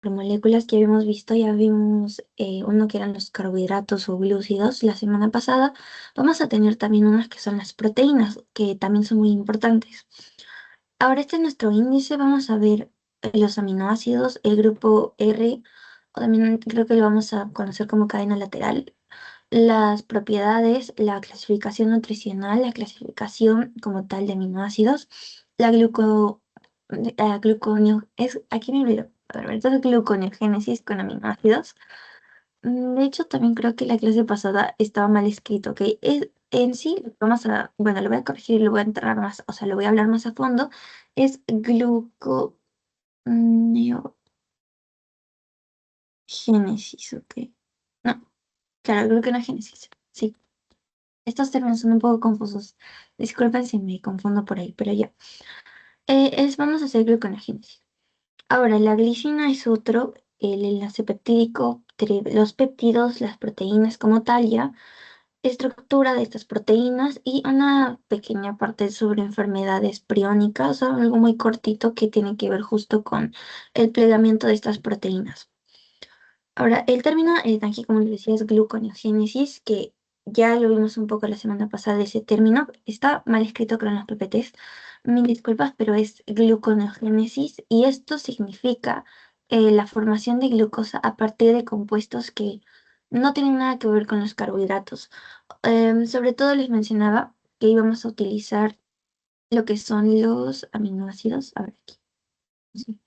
por moléculas que habíamos visto, ya vimos uno que eran los carbohidratos o glúcidos la semana pasada. Vamos a tener también unas que son las proteínas, que también son muy importantes. Ahora este es nuestro índice, vamos a ver los aminoácidos, el grupo R, o también creo que lo vamos a conocer como cadena lateral, las propiedades, la clasificación nutricional, la clasificación como tal de aminoácidos, la aquí me olvidó, a ver, entonces gluconeogénesis con aminoácidos. De hecho, también creo que la clase pasada estaba mal escrito, ¿ok? En sí, bueno, lo voy a corregir y lo voy a entrar más, o sea, lo voy a hablar más a fondo, es gluconeogénesis, ¿ok? No, claro, gluconeogénesis, sí. Estos términos son un poco confusos. Disculpen si me confundo por ahí, pero ya. Vamos a hacer gluconeogénesis. Ahora, la glicina es otro, el enlace peptídico, los péptidos, las proteínas como tal ya, estructura de estas proteínas y una pequeña parte sobre enfermedades priónicas, o algo muy cortito que tiene que ver justo con el plegamiento de estas proteínas. Ahora, el término aquí, como les decía, es gluconeogénesis, que ya lo vimos un poco la semana pasada, ese término. Está mal escrito creo en los PPTs. Mil disculpas, pero es gluconeogénesis y esto significa la formación de glucosa a partir de compuestos que no tienen nada que ver con los carbohidratos. Sobre todo les mencionaba que íbamos a utilizar lo que son los aminoácidos. A ver aquí. Sí.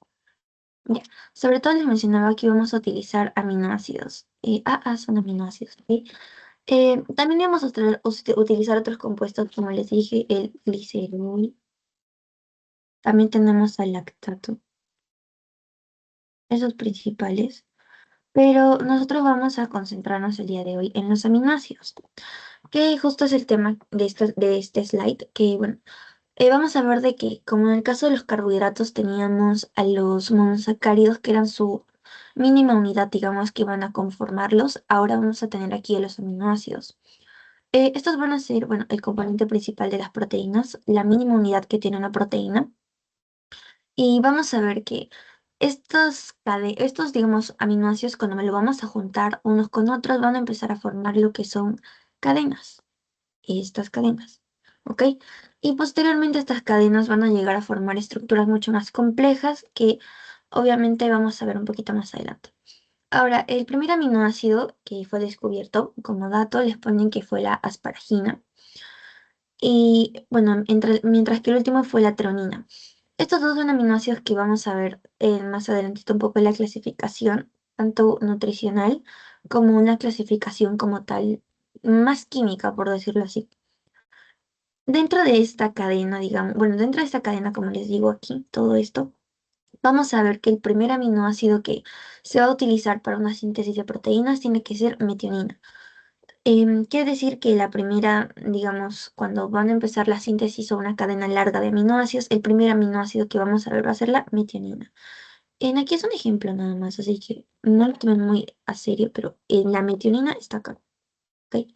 Ya. Sobre todo les mencionaba que íbamos a utilizar aminoácidos. Son aminoácidos, ¿ok? También íbamos a utilizar otros compuestos, como les dije, el glicerol. También tenemos el lactato, esos principales. Pero nosotros vamos a concentrarnos el día de hoy en los aminoácidos, que justo es el tema de este slide, que bueno, vamos a ver de que, como en el caso de los carbohidratos, teníamos a los monosacáridos, que eran su mínima unidad, digamos, que iban a conformarlos. Ahora vamos a tener aquí a los aminoácidos. Estos van a ser, bueno, el componente principal de las proteínas, la mínima unidad que tiene una proteína. Y vamos a ver que estos, digamos, aminoácidos, cuando me lo vamos a juntar unos con otros, van a empezar a formar lo que son cadenas. Estas cadenas, ¿ok? Y posteriormente estas cadenas van a llegar a formar estructuras mucho más complejas que obviamente vamos a ver un poquito más adelante. Ahora, el primer aminoácido que fue descubierto, como dato, les ponen que fue la asparagina. Y bueno, mientras que el último fue la treonina. Estos dos son aminoácidos que vamos a ver más adelante un poco en la clasificación, tanto nutricional como una clasificación como tal, más química, por decirlo así. Dentro de esta cadena, digamos, bueno, dentro de esta cadena, como les digo aquí, todo esto, vamos a ver que el primer aminoácido que se va a utilizar para una síntesis de proteínas tiene que ser metionina. Quiere decir que la primera, digamos, cuando van a empezar la síntesis o una cadena larga de aminoácidos, el primer aminoácido que vamos a ver va a ser la metionina. Aquí es un ejemplo nada más, así que no lo tomen muy a serio, pero la metionina está acá, ¿ok?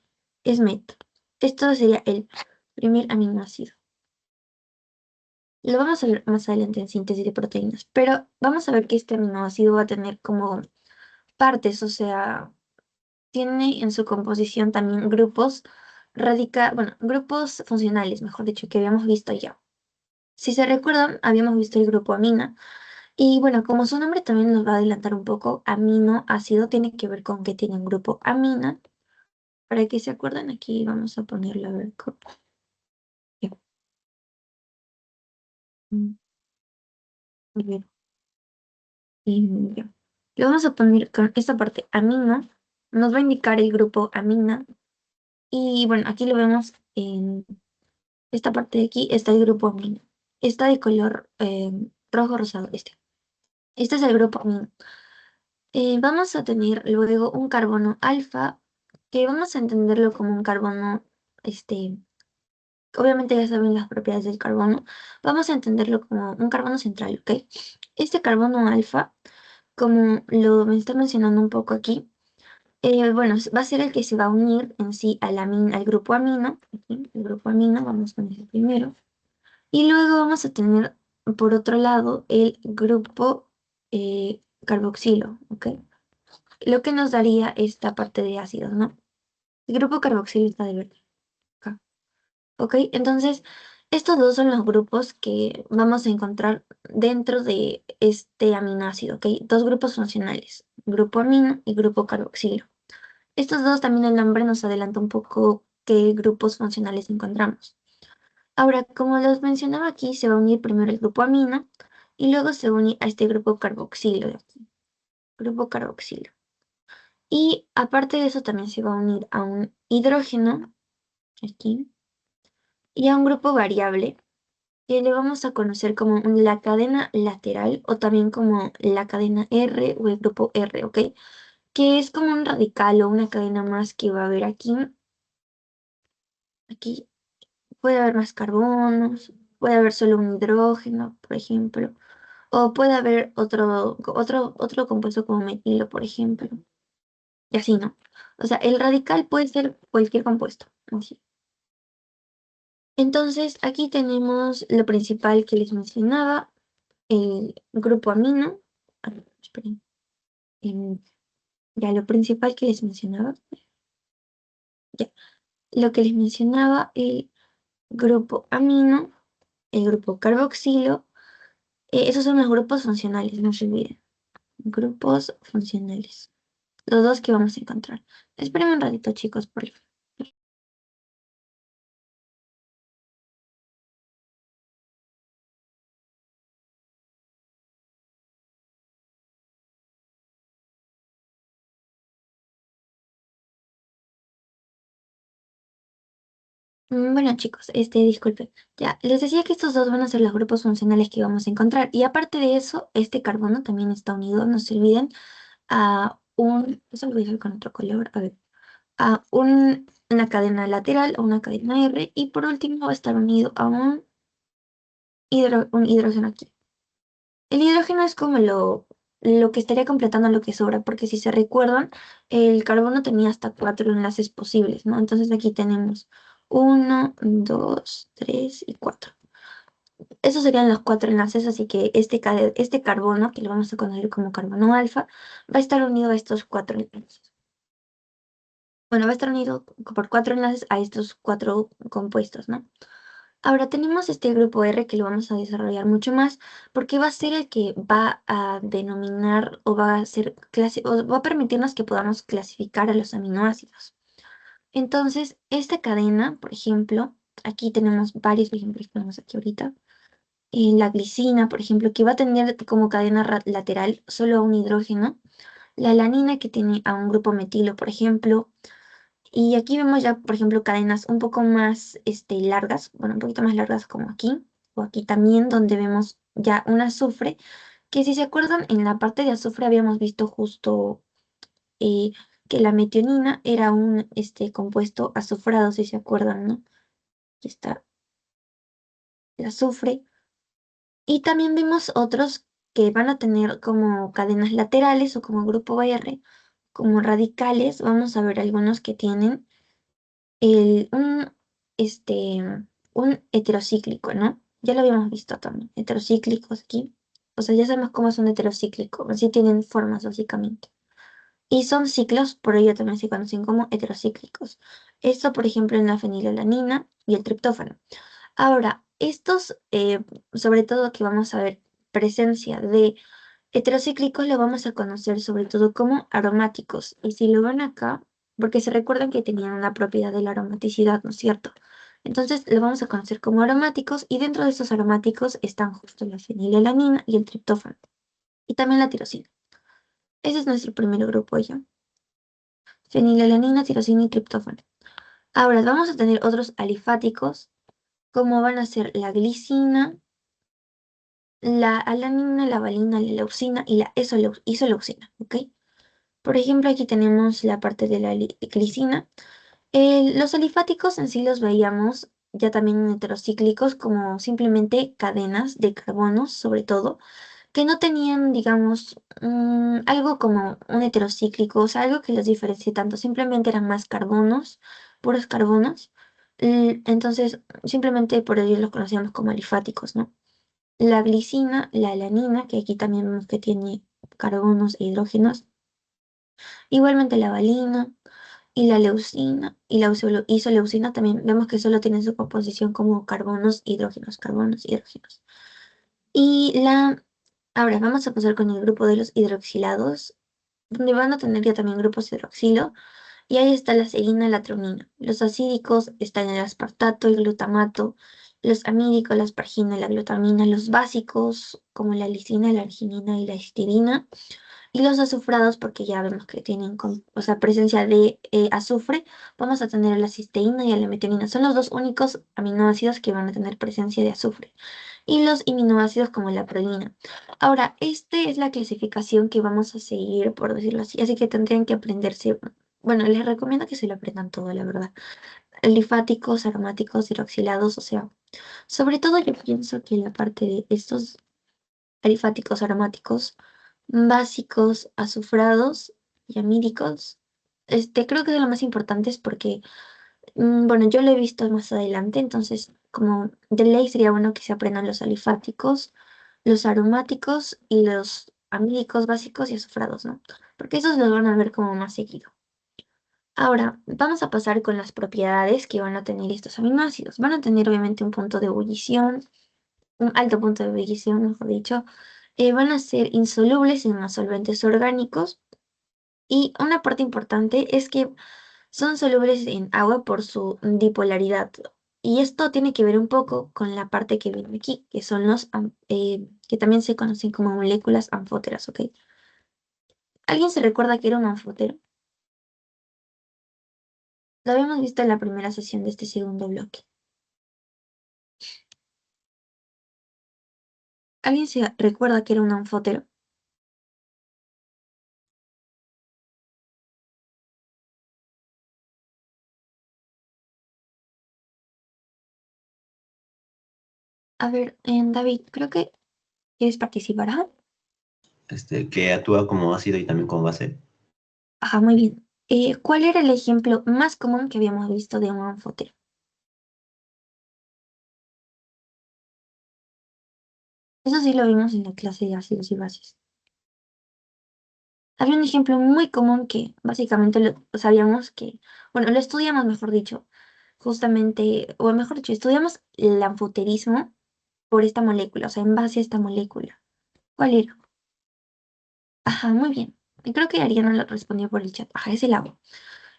Es met. Esto sería el primer aminoácido. Lo vamos a ver más adelante en síntesis de proteínas, pero vamos a ver que este aminoácido va a tener como partes, o sea, tiene en su composición también grupos funcionales, mejor dicho, que habíamos visto ya. Si se recuerdan, habíamos visto el grupo amina. Y bueno, como su nombre también nos va a adelantar un poco, aminoácido tiene que ver con que tiene un grupo amina. Para que se acuerden, aquí vamos a ponerlo a ver. Ya. Mm, bien. Y ya. Le vamos a poner con esta parte amina. Nos va a indicar el grupo amina. Y bueno, aquí lo vemos en esta parte de aquí, está el grupo amino. Está de color rojo rosado este. Este es el grupo amino. Vamos a tener luego un carbono alfa, que vamos a entenderlo como un carbono, obviamente ya saben las propiedades del carbono. Vamos a entenderlo como un carbono central, ¿ok? Este carbono alfa, como me está mencionando un poco aquí, bueno, va a ser el que se va a unir en sí al grupo amino. Aquí, el grupo amino, vamos con ese primero. Y luego vamos a tener, por otro lado, el grupo carboxilo, ¿ok? Lo que nos daría esta parte de ácidos, ¿no? El grupo carboxilo está de verde, acá, ¿ok? Entonces, estos dos son los grupos que vamos a encontrar dentro de este aminoácido, ¿ok? Dos grupos funcionales, grupo amino y grupo carboxilo. Estos dos también el nombre nos adelanta un poco qué grupos funcionales encontramos. Ahora, como los mencionaba aquí, se va a unir primero el grupo amino y luego se une a este grupo carboxilo de aquí, grupo carboxilo. Y aparte de eso también se va a unir a un hidrógeno, aquí, y a un grupo variable que le vamos a conocer como la cadena lateral o también como la cadena R o el grupo R, ¿ok? Que es como un radical o una cadena más que va a haber aquí. Aquí puede haber más carbonos, puede haber solo un hidrógeno, por ejemplo, o puede haber otro compuesto como metilo, por ejemplo, y así, ¿no? O sea, el radical puede ser cualquier compuesto, así. Entonces, aquí tenemos lo principal que les mencionaba, el grupo amino. Esperen, em, ya lo principal que les mencionaba, ya, lo que les mencionaba, el grupo amino, el grupo carboxilo. Esos son los grupos funcionales, no se olviden. Grupos funcionales. Los dos que vamos a encontrar. Espérenme un ratito, chicos, por favor. Bueno, chicos, disculpen. Ya, les decía que estos dos van a ser los grupos funcionales que vamos a encontrar. Y aparte de eso, este carbono también está unido, no se olviden, a un, eso lo voy a dejar con otro color, a ver, a una cadena lateral o una cadena R. Y por último va a estar unido a un hidrógeno aquí. El hidrógeno es como lo que estaría completando lo que sobra, porque si se recuerdan, el carbono tenía hasta 4 enlaces posibles, ¿no? Entonces aquí tenemos 1, 2, 3 y 4. Esos serían los 4 enlaces, así que este carbono, que lo vamos a conocer como carbono alfa, va a estar unido a estos 4 enlaces. Bueno, va a estar unido por 4 enlaces a estos 4 compuestos, ¿no? Ahora tenemos este grupo R que lo vamos a desarrollar mucho más porque va a ser el que va a denominar o va a ser o va a permitirnos que podamos clasificar a los aminoácidos. Entonces, esta cadena, por ejemplo, aquí tenemos varios ejemplos que tenemos aquí ahorita. La glicina, por ejemplo, que va a tener como cadena lateral solo a un hidrógeno. La alanina que tiene a un grupo metilo, por ejemplo. Y aquí vemos ya, por ejemplo, cadenas un poco más largas, bueno, un poquito más largas como aquí, o aquí también, donde vemos ya un azufre, que si se acuerdan, en la parte de azufre habíamos visto justo eh, que la metionina era un compuesto azufrado, si se acuerdan, ¿no? Aquí está el azufre. Y también vemos otros que van a tener como cadenas laterales o como grupo R, como radicales. Vamos a ver algunos que tienen el, un heterocíclico, ¿no? Ya lo habíamos visto también, heterocíclicos aquí. O sea, ya sabemos cómo es un heterocíclico, así tienen formas básicamente. Y son ciclos, por ello también se conocen como heterocíclicos. Esto, por ejemplo, en la fenilalanina y el triptófano. Ahora, estos, sobre todo que vamos a ver presencia de heterocíclicos, lo vamos a conocer sobre todo como aromáticos. Y si lo ven acá, porque se recuerdan que tenían una propiedad de la aromaticidad, ¿no es cierto? Entonces lo vamos a conocer como aromáticos y dentro de estos aromáticos están justo la fenilalanina y el triptófano y también la tirosina. Ese es nuestro primer grupo ya. Fenilalanina, tirosina y triptófano. Ahora vamos a tener otros alifáticos como van a ser la glicina, la alanina, la valina, la leucina y la isoleucina, ¿ok? Por ejemplo, aquí tenemos la parte de la glicina. Los alifáticos en sí los veíamos ya también en heterocíclicos como simplemente cadenas de carbonos, sobre todo, que no tenían, digamos, algo como un heterocíclico, o sea, algo que los diferencie tanto, simplemente eran más carbonos, puros carbonos. Entonces, simplemente por ello los conocíamos como alifáticos, ¿no? La glicina, la alanina, que aquí también vemos que tiene carbonos e hidrógenos. Igualmente la valina y la leucina y la isoleucina también vemos que solo tienen su composición como carbonos, hidrógenos. Y ahora vamos a pasar con el grupo de los hidroxilados, donde van a tener ya también grupos hidroxilo, y ahí está la serina y la tronina. Los acídicos están el aspartato, el glutamato, los amídicos, la aspargina y la glutamina, los básicos, como la lisina, la arginina y la histidina, y los azufrados, porque ya vemos que tienen o sea, presencia de azufre, vamos a tener a la cisteína y a la metionina. Son los dos únicos aminoácidos que van a tener presencia de azufre. Y los aminoácidos como la prolina. Ahora, esta es la clasificación que vamos a seguir, por decirlo así. Así que tendrían que aprenderse. Bueno, les recomiendo que se lo aprendan todo, la verdad. Alifáticos, aromáticos, hidroxilados, o sea, sobre todo yo pienso que la parte de estos alifáticos, aromáticos, básicos, azufrados y amídicos, creo que de lo más importante es porque, bueno, yo lo he visto más adelante, entonces como de ley sería bueno que se aprendan los alifáticos, los aromáticos y los amídicos básicos y azufrados, ¿no? Porque esos los van a ver como más seguido. Ahora, vamos a pasar con las propiedades que van a tener estos aminoácidos. Van a tener obviamente un punto de ebullición, un alto punto de ebullición, mejor dicho. Van a ser insolubles en los solventes orgánicos. Y una parte importante es que son solubles en agua por su dipolaridad. Y esto tiene que ver un poco con la parte que viene aquí, que son que también se conocen como moléculas anfóteras, ¿ok? ¿Alguien se recuerda que era un anfótero? Lo habíamos visto en la primera sesión de este segundo bloque. ¿Alguien se recuerda que era un anfótero? A ver, David, creo que quieres participar. Ajá, Que actúa como ácido y también como base. ajá, muy bien. ¿Cuál era el ejemplo más común que habíamos visto de un anfótero? Eso sí lo vimos en la clase de ácidos y bases. Había un ejemplo muy común que básicamente lo sabíamos que, bueno, lo estudiamos, mejor dicho, justamente, o mejor dicho, estudiamos el anfoterismo por esta molécula, o sea, en base a esta molécula. ¿Cuál era? Ajá, muy bien. Y creo que Ariana lo respondió por el chat. Ajá, es el agua.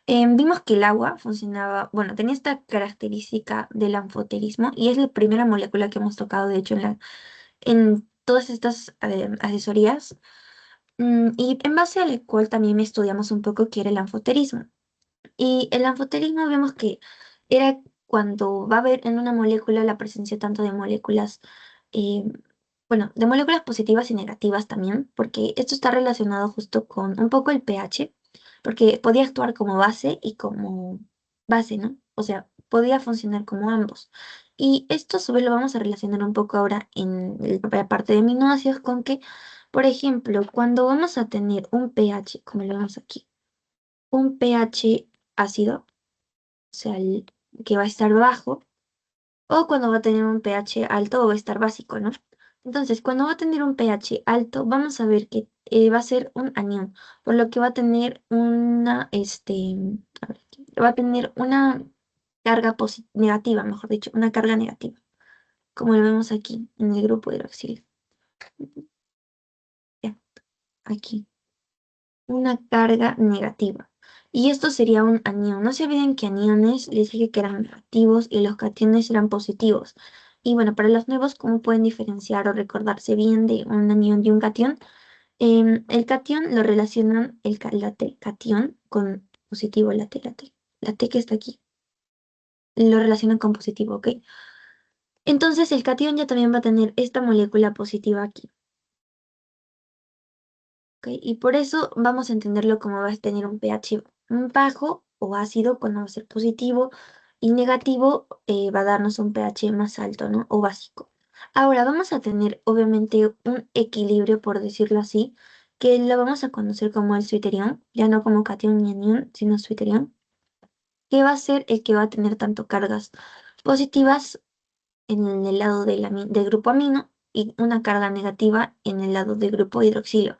Vimos que el agua funcionaba, bueno, tenía esta característica del anfoterismo y es la primera molécula que hemos tocado, de hecho, en todas estas asesorías. Y en base al cual también estudiamos un poco qué era el anfoterismo. Y el anfoterismo vemos que era cuando va a haber en una molécula la presencia tanto de moléculas, eh, bueno, de moléculas positivas y negativas también, porque esto está relacionado justo con un poco el pH, porque podía actuar como base y como base, ¿no? O sea, podía funcionar como ambos. Y esto a su vez lo vamos a relacionar un poco ahora en la parte de aminoácidos con que, por ejemplo, cuando vamos a tener un pH, como lo vemos aquí, un pH ácido, o sea, que va a estar bajo, o cuando va a tener un pH alto o va a estar básico, ¿no? Entonces, cuando va a tener un pH alto, vamos a ver que va a ser un anión, por lo que va a tener a ver, va a tener una carga negativa, mejor dicho, una carga negativa, como lo vemos aquí en el grupo hidroxilo. Ya, aquí. Una carga negativa. Y esto sería un anión. No se olviden que aniones les dije que eran negativos y los cationes eran positivos. Y bueno, para los nuevos, ¿cómo pueden diferenciar o recordarse bien de un anión y un catión? El catión lo relacionan la T, catión con positivo, la T que está aquí, lo relacionan con positivo, ¿ok? Entonces el catión ya también va a tener esta molécula positiva aquí. ¿Ok? Y por eso vamos a entenderlo como va a tener un pH bajo o ácido cuando va a ser positivo y negativo va a darnos un pH más alto, ¿no? O básico. Ahora vamos a tener obviamente un equilibrio, por decirlo así, que lo vamos a conocer como el zwitterión, ya no como cation ni anión, sino zwitterión, que va a ser el que va a tener tanto cargas positivas en el lado del grupo amino y una carga negativa en el lado del grupo hidroxilo.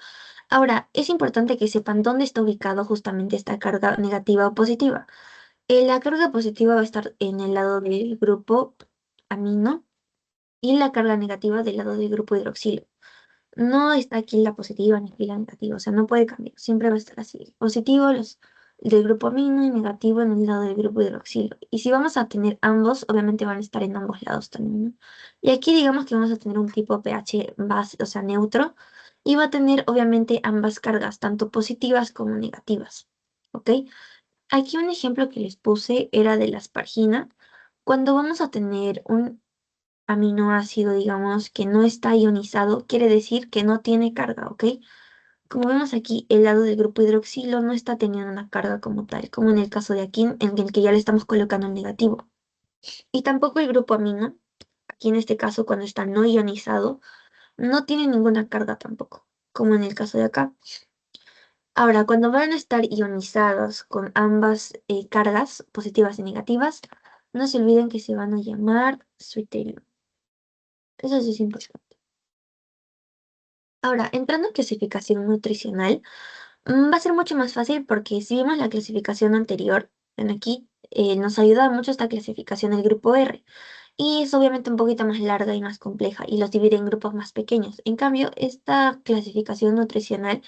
Ahora, es importante que sepan dónde está ubicado justamente esta carga negativa o positiva. La carga positiva va a estar en el lado del grupo amino y la carga negativa del lado del grupo hidroxilo. No está aquí la positiva ni aquí la negativa, o sea, no puede cambiar, siempre va a estar así. Positivo los del grupo amino y negativo en el lado del grupo hidroxilo. Y si vamos a tener ambos, obviamente van a estar en ambos lados también, ¿no? Y aquí digamos que vamos a tener un tipo pH base, o sea, neutro, y va a tener obviamente ambas cargas, tanto positivas como negativas, ¿ok? Aquí un ejemplo que les puse era de la aspargina. Cuando vamos a tener un aminoácido, digamos, que no está ionizado, quiere decir que no tiene carga, ¿ok? Como vemos aquí, el lado del grupo hidroxilo no está teniendo una carga como tal, como en el caso de aquí, en el que ya le estamos colocando el negativo. Y tampoco el grupo amino, aquí en este caso, cuando está no ionizado, no tiene ninguna carga tampoco, como en el caso de acá. Ahora, cuando van a estar ionizados con ambas cargas, positivas y negativas, no se olviden que se van a llamar switterium. Eso sí es importante. Ahora, entrando en clasificación nutricional, va a ser mucho más fácil porque si vimos la clasificación anterior, en aquí nos ayuda mucho esta clasificación del grupo R. Y es obviamente un poquito más larga y más compleja y los divide en grupos más pequeños. En cambio, esta clasificación nutricional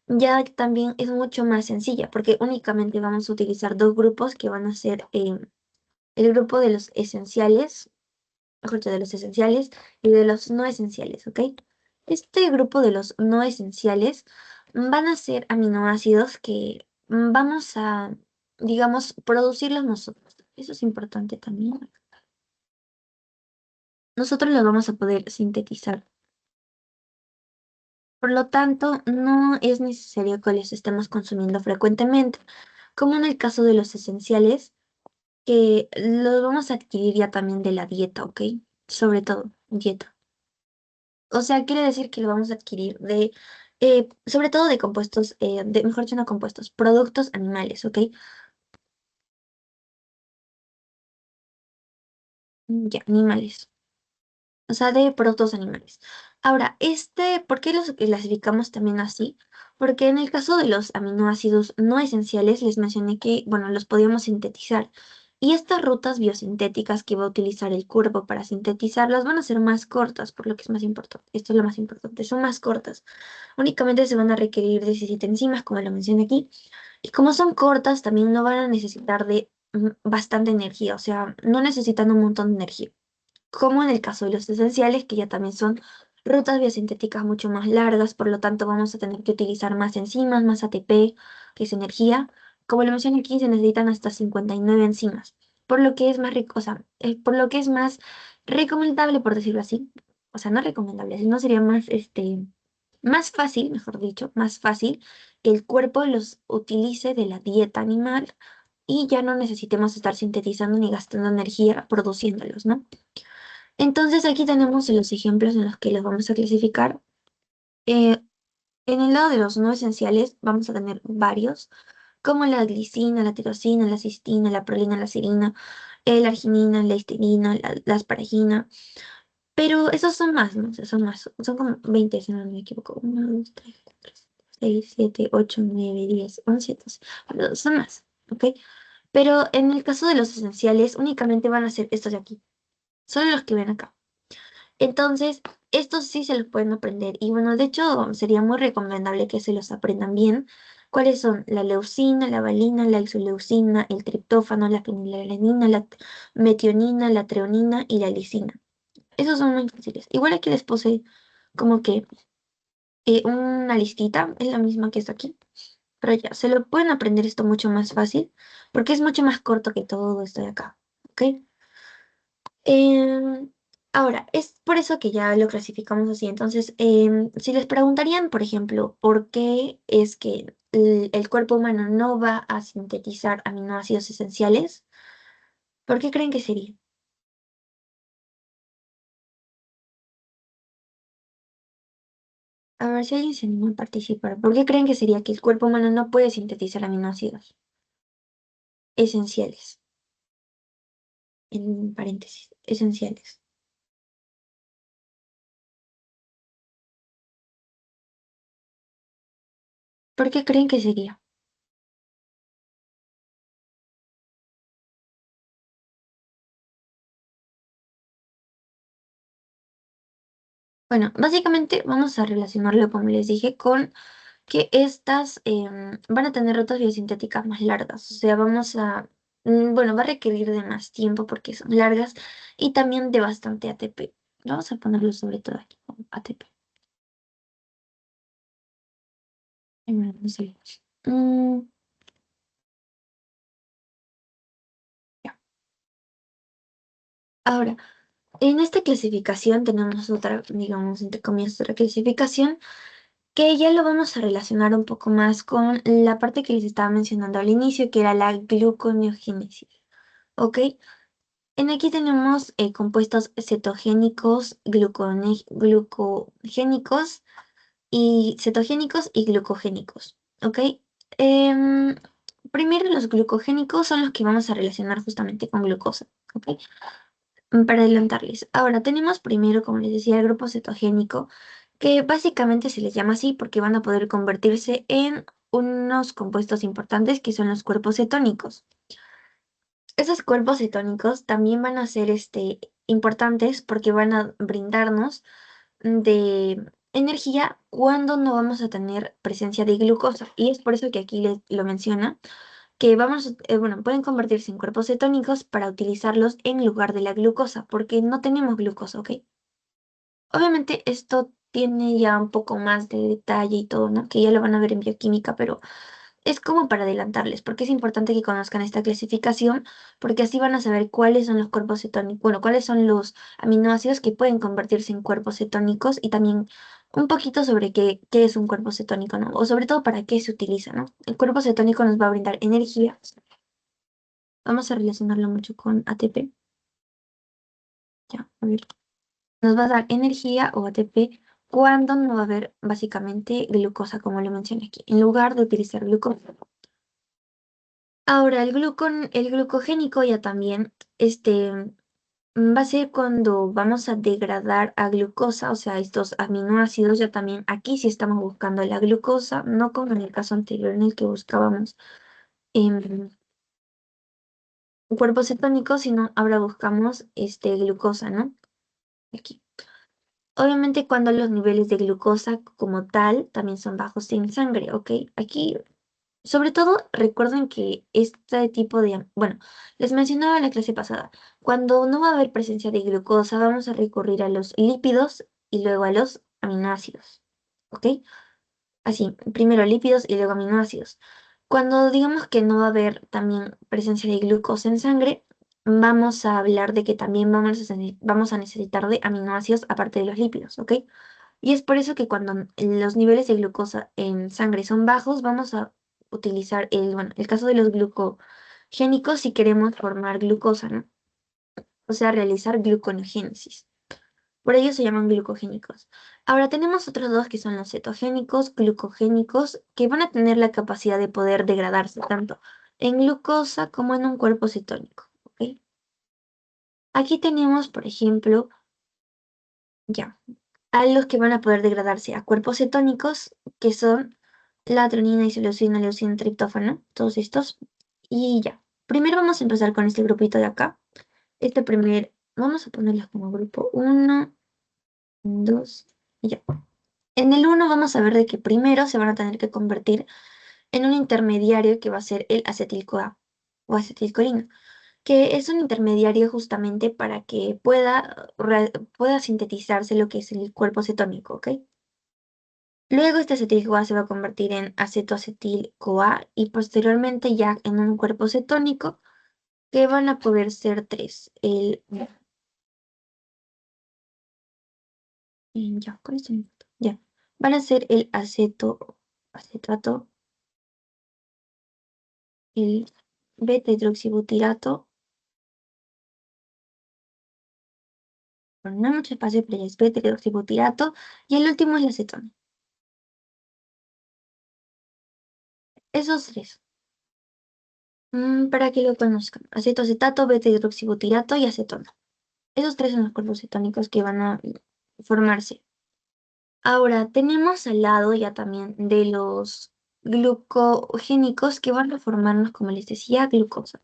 ya también es mucho más sencilla porque únicamente vamos a utilizar dos grupos que van a ser el grupo de los esenciales, mejor dicho, de los esenciales y de los no esenciales, ¿ok? Este grupo de los no esenciales van a ser aminoácidos que vamos a, digamos, producirlos nosotros. Eso es importante también. Nosotros los vamos a poder sintetizar. Por lo tanto, no es necesario que los estemos consumiendo frecuentemente, como en el caso de los esenciales, que los vamos a adquirir ya también de la dieta, ¿ok? Sobre todo, dieta. O sea, quiere decir que lo vamos a adquirir de, sobre todo de compuestos, mejor dicho, no compuestos, productos animales, ¿ok? Ya, animales. O sea, de productos animales. Ahora, ¿por qué los clasificamos también así? Porque en el caso de los aminoácidos no esenciales, les mencioné que, bueno, los podíamos sintetizar. Y estas rutas biosintéticas que va a utilizar el cuerpo para sintetizarlas van a ser más cortas, por lo que es más importante. Esto es lo más importante, son más cortas. Únicamente se van a requerir 17 enzimas, como lo mencioné aquí. Y como son cortas, también no van a necesitar de bastante energía, o sea, no necesitan un montón de energía como en el caso de los esenciales, que ya también son rutas biosintéticas mucho más largas, por lo tanto vamos a tener que utilizar más enzimas, más ATP, que es energía. Como lo mencioné aquí, se necesitan hasta 59 enzimas, por lo que es más rico, o sea, por lo que es más recomendable, por decirlo así. O sea, no recomendable, sino sería más, más fácil, mejor dicho, más fácil que el cuerpo los utilice de la dieta animal y ya no necesitemos estar sintetizando ni gastando energía produciéndolos, ¿no? Entonces aquí tenemos los ejemplos en los que los vamos a clasificar. Eh, en el lado de los no esenciales vamos a tener varios, como la glicina, la tirosina, la cistina, la prolina, la serina, la arginina, la histidina, la asparagina. Pero esos son más, ¿no? O sea, son más, son como 20 si no me equivoco. 1, 2, 3, 4, 6, 7, 8, 9, 10, 11, 12. Bueno, son más, ¿ok? Pero en el caso de los esenciales únicamente van a ser estos de aquí. Son los que ven acá. Entonces, estos sí se los pueden aprender. Y bueno, de hecho, sería muy recomendable que se los aprendan bien. ¿Cuáles son? La leucina, la valina, la isoleucina, el triptófano, la fenilalanina, la metionina, la treonina y la lisina. Esos son muy fáciles. Igual aquí les puse como que una listita, es la misma que está aquí. Pero ya, se lo pueden aprender esto mucho más fácil porque es mucho más corto que todo esto de acá. ¿Ok? Em, Ahora, es por eso que ya lo clasificamos así. Entonces, si les preguntarían, por ejemplo, por qué es que el cuerpo humano no va a sintetizar aminoácidos esenciales, ¿por qué creen que sería? A ver si alguien se anima a participar. ¿Por qué creen que sería que el cuerpo humano no puede sintetizar aminoácidos esenciales? En paréntesis, esenciales. ¿Por qué creen que sería? Bueno, básicamente vamos a relacionarlo, como les dije, con que estas van a tener rutas biosintéticas más largas. O sea, bueno, va a requerir de más tiempo porque son largas y también de bastante ATP. Vamos a ponerlo sobre todo aquí, como ATP. No sé. Mm, ya. Ahora, en esta clasificación tenemos otra, digamos, entre comillas, otra clasificación que ya lo vamos a relacionar un poco más con la parte que les estaba mencionando al inicio, que era la gluconeogénesis. ¿Ok? En aquí tenemos compuestos cetogénicos, glucogénicos y cetogénicos y glucogénicos. ¿Ok? Em, Primero los glucogénicos son los que vamos a relacionar justamente con glucosa. ¿Ok? Para adelantarles. Ahora tenemos primero, como les decía, el grupo cetogénico, que básicamente se les llama así porque van a poder convertirse en unos compuestos importantes que son los cuerpos cetónicos. Esos cuerpos cetónicos también van a ser importantes porque van a brindarnos de energía cuando no vamos a tener presencia de glucosa. Y es por eso que aquí les lo menciona, que bueno, pueden convertirse en cuerpos cetónicos para utilizarlos en lugar de la glucosa, porque no tenemos glucosa, ¿ok? Obviamente esto tiene ya un poco más de detalle y todo, ¿no? Que ya lo van a ver en bioquímica, pero es como para adelantarles, porque es importante que conozcan esta clasificación, porque así van a saber cuáles son los cuerpos cetónicos, bueno, cuáles son los aminoácidos que pueden convertirse en cuerpos cetónicos y también un poquito sobre qué es un cuerpo cetónico, ¿no? O sobre todo para qué se utiliza, ¿no? El cuerpo cetónico nos va a brindar energía. Vamos a relacionarlo mucho con ATP. Ya, a ver. Nos va a dar energía o ATP cuando no va a haber básicamente glucosa, como le mencioné aquí, en lugar de utilizar glucosa. Ahora, el glucogénico ya también, va a ser cuando vamos a degradar a glucosa, o sea, estos aminoácidos, ya también aquí sí estamos buscando la glucosa, no como en el caso anterior en el que buscábamos em, cuerpos cetónicos, sino ahora buscamos glucosa, ¿no? Aquí. Obviamente cuando los niveles de glucosa como tal también son bajos en sangre, ¿ok? Aquí, sobre todo, recuerden que este tipo bueno, les mencionaba en la clase pasada, cuando no va a haber presencia de glucosa, vamos a recurrir a los lípidos y luego a los aminoácidos, ¿ok? Así, primero lípidos y luego aminoácidos. Cuando digamos que no va a haber también presencia de glucosa en sangre, vamos a hablar de que también vamos a necesitar de aminoácidos aparte de los lípidos, ¿ok? Y es por eso que cuando los niveles de glucosa en sangre son bajos, vamos a utilizar bueno, el caso de los glucogénicos si queremos formar glucosa, ¿no? O sea, realizar gluconeogénesis. Por ello se llaman glucogénicos. Ahora tenemos otros dos que son los cetogénicos, glucogénicos, que van a tener la capacidad de poder degradarse tanto en glucosa como en un cuerpo cetónico, ¿ok? Aquí tenemos, por ejemplo, ya, a los que van a poder degradarse a cuerpos cetónicos, que son la adenina, isoleucina, leucina, triptófano, todos estos. Y ya. Primero vamos a empezar con este grupito de acá. Vamos a ponerlos como grupo uno, 2 y ya. En el uno vamos a ver de que primero se van a tener que convertir en un intermediario que va a ser el acetil-CoA o acetilcolina, que es un intermediario justamente para que pueda sintetizarse lo que es el cuerpo cetónico, ¿ok? Luego este acetil-CoA se va a convertir en acetoacetil-CoA y posteriormente ya en un cuerpo cetónico que van a poder ser tres. Ya, ¿cuál es el otro? Ya, van a ser el acetato, el beta-hidroxibutirato, bueno, no hay mucho espacio, pero ya es beta-hidroxibutirato, y el último es la acetona. Esos tres. Para que lo conozcan. Acetoacetato, beta-hidroxibutirato y acetona. Esos tres son los cuerpos cetónicos que van a formarse. Ahora, tenemos al lado ya también de los glucogénicos que van a formarnos, como les decía, glucosa.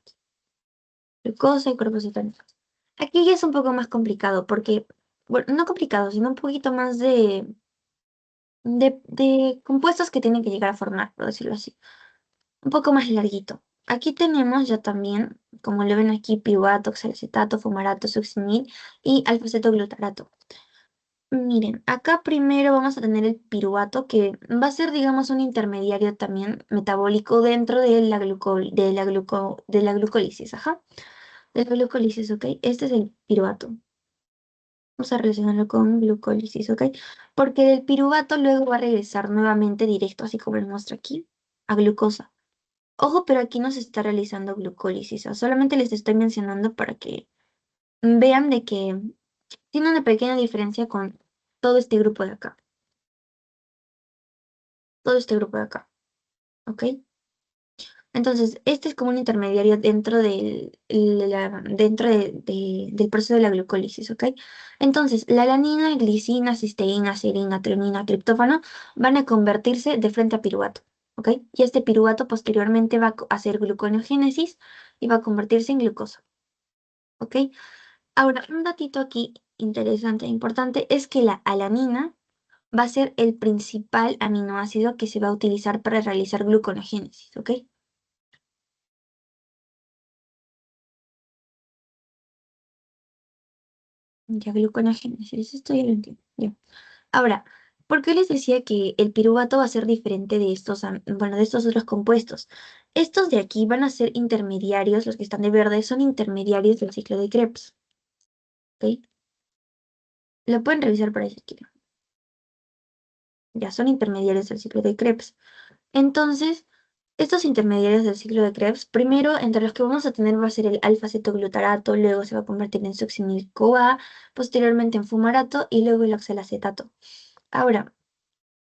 Glucosa y cuerpos cetónicos. Aquí ya es un poco más complicado porque, bueno, no complicado, sino un poquito más de compuestos que tienen que llegar a formar, por decirlo así. Un poco más larguito. Aquí tenemos ya también, como lo ven aquí, piruvato, oxalacetato, fumarato, succinil y alfa-cetoglutarato. Miren, acá primero vamos a tener el piruvato, que va a ser, digamos, un intermediario también metabólico dentro de de la glucólisis, ajá. De la glucólisis, ¿ok? Este es el piruvato. Vamos a relacionarlo con glucólisis, ¿ok? Porque del piruvato luego va a regresar nuevamente directo, así como lo muestra aquí, a glucosa. Ojo, pero aquí no se está realizando glucólisis, solamente les estoy mencionando para que vean de que tiene una pequeña diferencia con todo este grupo de acá. Todo este grupo de acá, ¿ok? Entonces, este es como un intermediario dentro del proceso de la glucólisis, ¿ok? Entonces, la alanina, glicina, cisteína, serina, treonina, triptófano van a convertirse de frente a piruvato, ¿ok? Y este piruvato posteriormente va a hacer gluconeogénesis y va a convertirse en glucosa, ¿ok? Ahora, un datito aquí interesante e importante es que la alanina va a ser el principal aminoácido que se va a utilizar para realizar gluconeogénesis, ¿ok? Ya, gluconeogénesis, esto ya lo entiendo. Ya. Ahora, ¿por qué les decía que el piruvato va a ser diferente de estos, bueno, de estos otros compuestos? Estos de aquí van a ser intermediarios, los que están de verde son intermediarios del ciclo de Krebs, ¿ok? Lo pueden revisar por ahí si quieren. Ya son intermediarios del ciclo de Krebs. Entonces, estos intermediarios del ciclo de Krebs, primero entre los que vamos a tener va a ser el alfa-cetoglutarato, luego se va a convertir en succinil-CoA, posteriormente en fumarato y luego el oxalacetato. Ahora,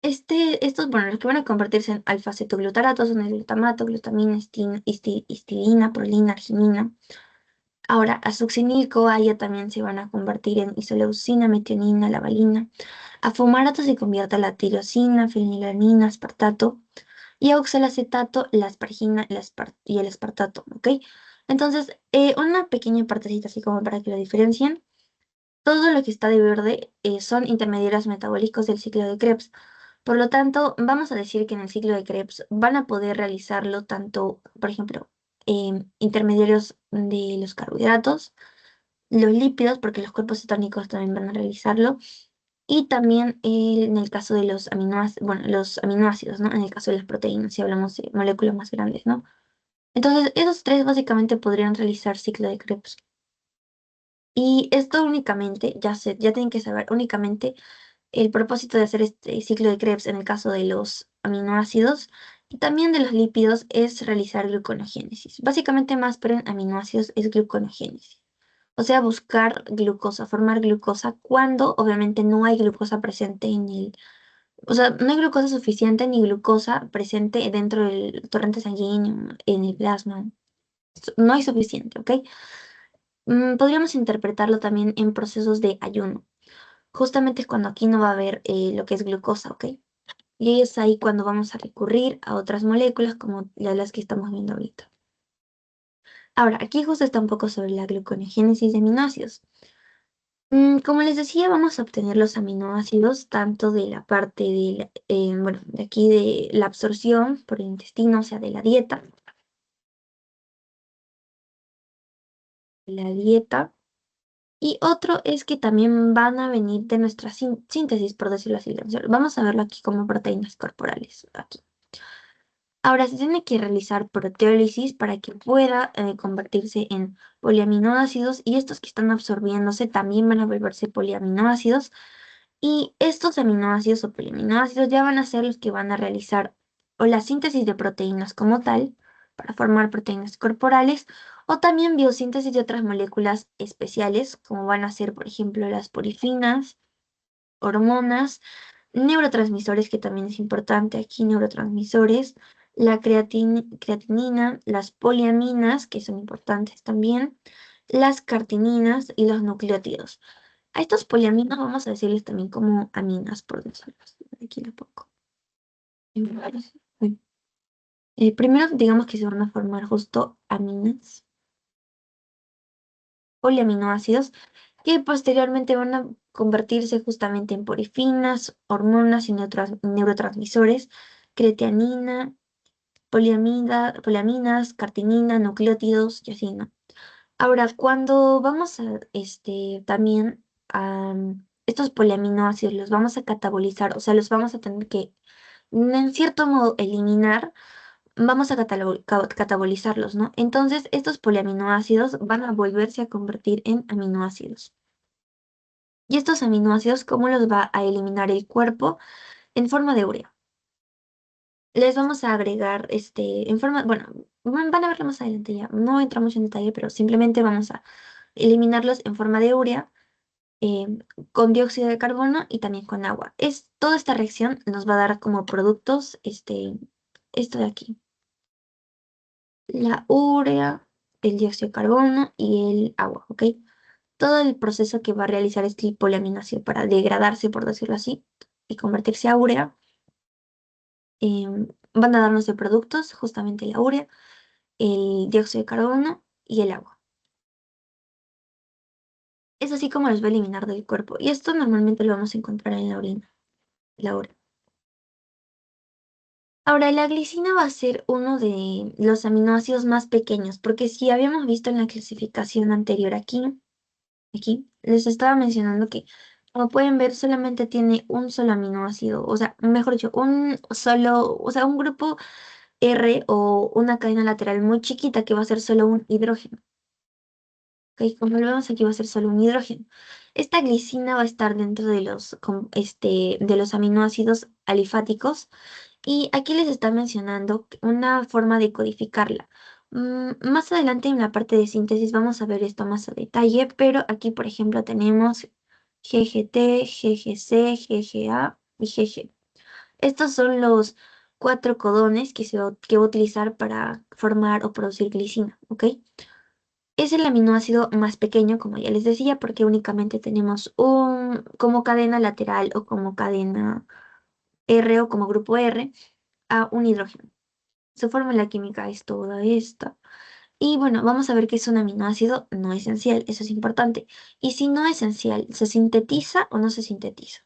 estos, bueno, los que van a convertirse en alfa-cetoglutarato son el glutamato, glutamina, histilina, prolina, arginina. Ahora, a succinil-CoA ya también se van a convertir en isoleucina, metionina, lavalina. A fumarato se convierte a la tirosina, fenilalanina, aspartato. Y a oxalacetato, la aspargina y el aspartato, ¿ok? Entonces, una pequeña partecita así como para que lo diferencien. Todo lo que está de verde son intermediarios metabólicos del ciclo de Krebs. Por lo tanto, vamos a decir que en el ciclo de Krebs van a poder realizarlo tanto, por ejemplo, intermediarios de los carbohidratos, los lípidos, porque los cuerpos cetónicos también van a realizarlo, y también en el caso de bueno, los aminoácidos, ¿no? En el caso de las proteínas, si hablamos de moléculas más grandes, ¿no? Entonces, esos tres básicamente podrían realizar ciclo de Krebs. Y esto únicamente, ya tienen que saber, únicamente el propósito de hacer este ciclo de Krebs en el caso de los aminoácidos y también de los lípidos es realizar gluconogénesis. Básicamente más, pero en aminoácidos es gluconogénesis. O sea, buscar glucosa, formar glucosa cuando obviamente no hay glucosa presente o sea, no hay glucosa suficiente ni glucosa presente dentro del torrente sanguíneo, en el plasma. No hay suficiente, ¿ok? Podríamos interpretarlo también en procesos de ayuno. Justamente es cuando aquí no va a haber lo que es glucosa, ¿ok? Y es ahí cuando vamos a recurrir a otras moléculas como las que estamos viendo ahorita. Ahora, aquí justo está un poco sobre la gluconeogénesis de aminoácidos. Como les decía, vamos a obtener los aminoácidos tanto de la parte bueno, de aquí de la absorción por el intestino, o sea, de la dieta. Y otro es que también van a venir de nuestra síntesis, por decirlo así. Vamos a verlo aquí como proteínas corporales. Aquí. Ahora se tiene que realizar proteólisis para que pueda convertirse en poliaminoácidos y estos que están absorbiéndose también van a volverse poliaminoácidos y estos aminoácidos o poliaminoácidos ya van a ser los que van a realizar o la síntesis de proteínas como tal para formar proteínas corporales o también biosíntesis de otras moléculas especiales como van a ser por ejemplo las porifinas, hormonas, neurotransmisores, que también es importante aquí, neurotransmisores, la creatinina, las poliaminas, que son importantes también, las cartininas y los nucleótidos. A estos poliaminos vamos a decirles también como aminas, por decirlo así. Aquí lo pongo. Primero, digamos que se van a formar justo aminas, poliaminoácidos, que posteriormente van a convertirse justamente en porifinas, hormonas y neurotransmisores, creatinina, poliaminas, cartinina, nucleótidos y así, ¿no? Ahora, cuando vamos a, también a estos poliaminoácidos, los vamos a catabolizar, o sea, los vamos a tener que, en cierto modo, eliminar, vamos a catabolizarlos, ¿no? Entonces, estos poliaminoácidos van a volverse a convertir en aminoácidos. Y estos aminoácidos, ¿cómo los va a eliminar el cuerpo? En forma de urea. Les vamos a agregar, en forma, bueno, van a verlo más adelante ya, no entramos en detalle, pero simplemente vamos a eliminarlos en forma de urea, eh, con dióxido de carbono y también con agua. Toda esta reacción nos va a dar como productos, esto de aquí, la urea, el dióxido de carbono y el agua, ¿ok? Todo el proceso que va a realizar este poliaminoácido para degradarse, por decirlo así, y convertirse a urea, van a darnos de productos justamente la urea, el dióxido de carbono y el agua. Es así como los va a eliminar del cuerpo. Y esto normalmente lo vamos a encontrar en la orina, la urea. Ahora, la glicina va a ser uno de los aminoácidos más pequeños, porque si habíamos visto en la clasificación anterior aquí, les estaba mencionando que, como pueden ver, solamente tiene un solo aminoácido, o sea, mejor dicho, un solo, o sea, un grupo R o una cadena lateral muy chiquita que va a ser solo un hidrógeno. Ok, como lo vemos aquí va a ser solo un hidrógeno. Esta glicina va a estar dentro de de los aminoácidos alifáticos y aquí les está mencionando una forma de codificarla. Más adelante en la parte de síntesis vamos a ver esto más a detalle, pero aquí por ejemplo tenemos GGT, GGC, GGA y GG. Estos son los cuatro codones que va a utilizar para formar o producir glicina, ¿ok? Es el aminoácido más pequeño, como ya les decía, porque únicamente tenemos como cadena lateral o como cadena R o como grupo R a un hidrógeno. Su fórmula química es toda esta. Y bueno, vamos a ver que es un aminoácido no esencial, eso es importante. Y si no esencial, ¿se sintetiza o no se sintetiza?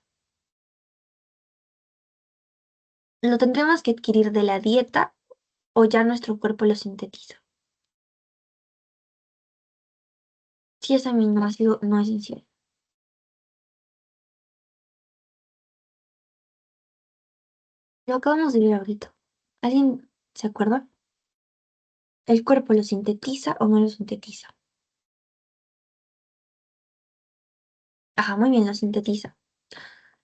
¿Lo tendremos que adquirir de la dieta o ya nuestro cuerpo lo sintetiza? Si es aminoácido no esencial. Lo acabamos de ver ahorita. ¿Alguien se acuerda? ¿El cuerpo lo sintetiza o no lo sintetiza? Ajá, muy bien, lo sintetiza.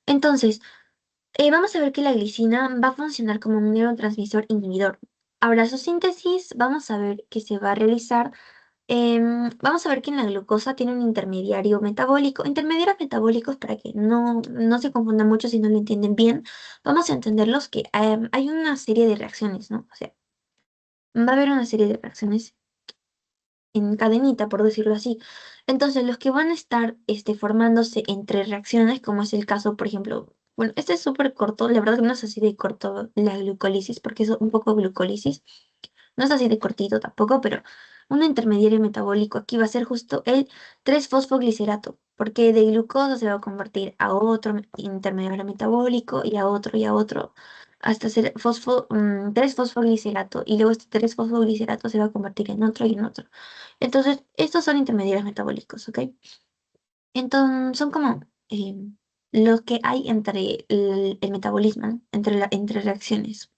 Entonces, vamos a ver que la glicina va a funcionar como un neurotransmisor inhibidor. Ahora, su síntesis, vamos a ver que se va a realizar. Vamos a ver que en la glucosa tiene un intermediario metabólico. Intermediarios metabólicos, para que no se confundan mucho si no lo entienden bien, vamos a entenderlos que hay una serie de reacciones, ¿no? O sea, va a haber una serie de reacciones en cadenita, por decirlo así. Entonces, los que van a estar formándose entre reacciones, como es el caso, por ejemplo, bueno, este es súper corto, la verdad que no es así de corto la glucólisis, porque es un poco glucólisis, no es así de cortito tampoco, pero un intermediario metabólico aquí va a ser justo el 3-fosfoglicerato, porque de glucosa se va a convertir a otro intermediario metabólico y a otro, hasta ser 3-fosfoglicerato, y luego este 3-fosfoglicerato se va a convertir en otro y en otro. Entonces, estos son intermediarios metabólicos, ¿ok? Entonces, son como lo que hay entre el metabolismo, ¿no? Entre reacciones.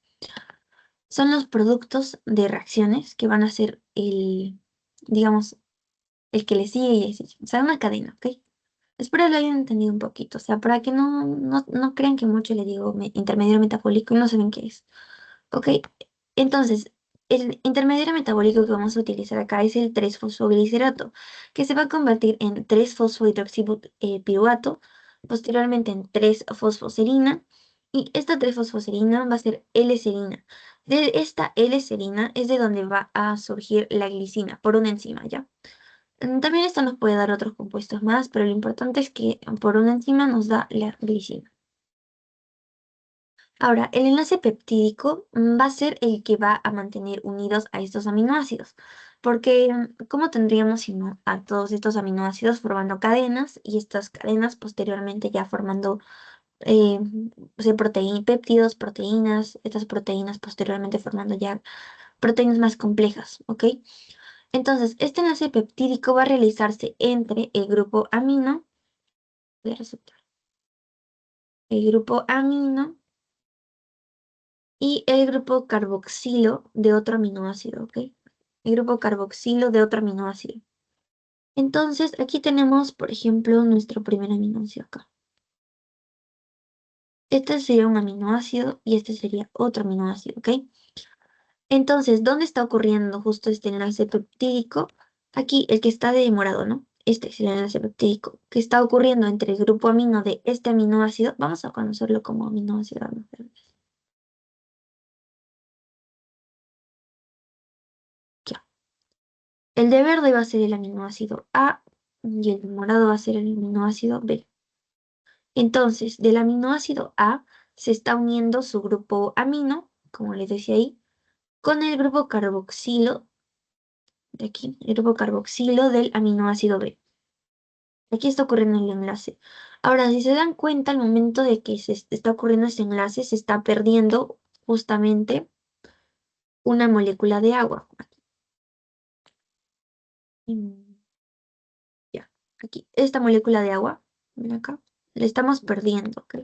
Son los productos de reacciones que van a ser digamos, el que le sigue y así. O sea, una cadena, ¿ok? Espero lo hayan entendido un poquito. O sea, para que no crean que mucho le digo intermediario metabólico y no saben qué es. ¿Ok? Entonces, el intermediario metabólico que vamos a utilizar acá es el 3-fosfoglicerato, que se va a convertir en 3-fosfohidroxipiruvato, posteriormente en 3-fosfoserina, y esta 3-fosfoserina va a ser L-serina. De esta L-serina es de donde va a surgir la glicina, por una enzima, ¿ya? También esto nos puede dar otros compuestos más, pero lo importante es que por una enzima nos da la glicina. Ahora, el enlace peptídico va a ser el que va a mantener unidos a estos aminoácidos, porque ¿cómo tendríamos sino a todos estos aminoácidos formando cadenas y estas cadenas posteriormente ya formando eh, péptidos, proteínas, estas proteínas posteriormente formando ya proteínas más complejas, ¿ok? Entonces, este enlace peptídico va a realizarse entre el grupo amino, voy a resaltar, el grupo amino y el grupo carboxilo de otro aminoácido, ¿ok? El grupo carboxilo de otro aminoácido. Entonces, aquí tenemos, por ejemplo, nuestro primer aminoácido acá. Este sería un aminoácido y este sería otro aminoácido, ¿ok? Entonces, ¿dónde está ocurriendo justo este enlace peptídico? Aquí, el que está de morado, ¿no? Este es el enlace peptídico que está ocurriendo entre el grupo amino de este aminoácido. Vamos a conocerlo como aminoácido. Ya. El de verde va a ser el aminoácido A y el de morado va a ser el aminoácido B. Entonces, del aminoácido A se está uniendo su grupo amino, como les decía ahí, con el grupo carboxilo, de aquí, el grupo carboxilo del aminoácido B. Aquí está ocurriendo el enlace. Ahora, si se dan cuenta, al momento de que se está ocurriendo este enlace, se está perdiendo justamente una molécula de agua. Aquí. Ya, aquí. Esta molécula de agua, ven acá, la estamos perdiendo, ¿ok?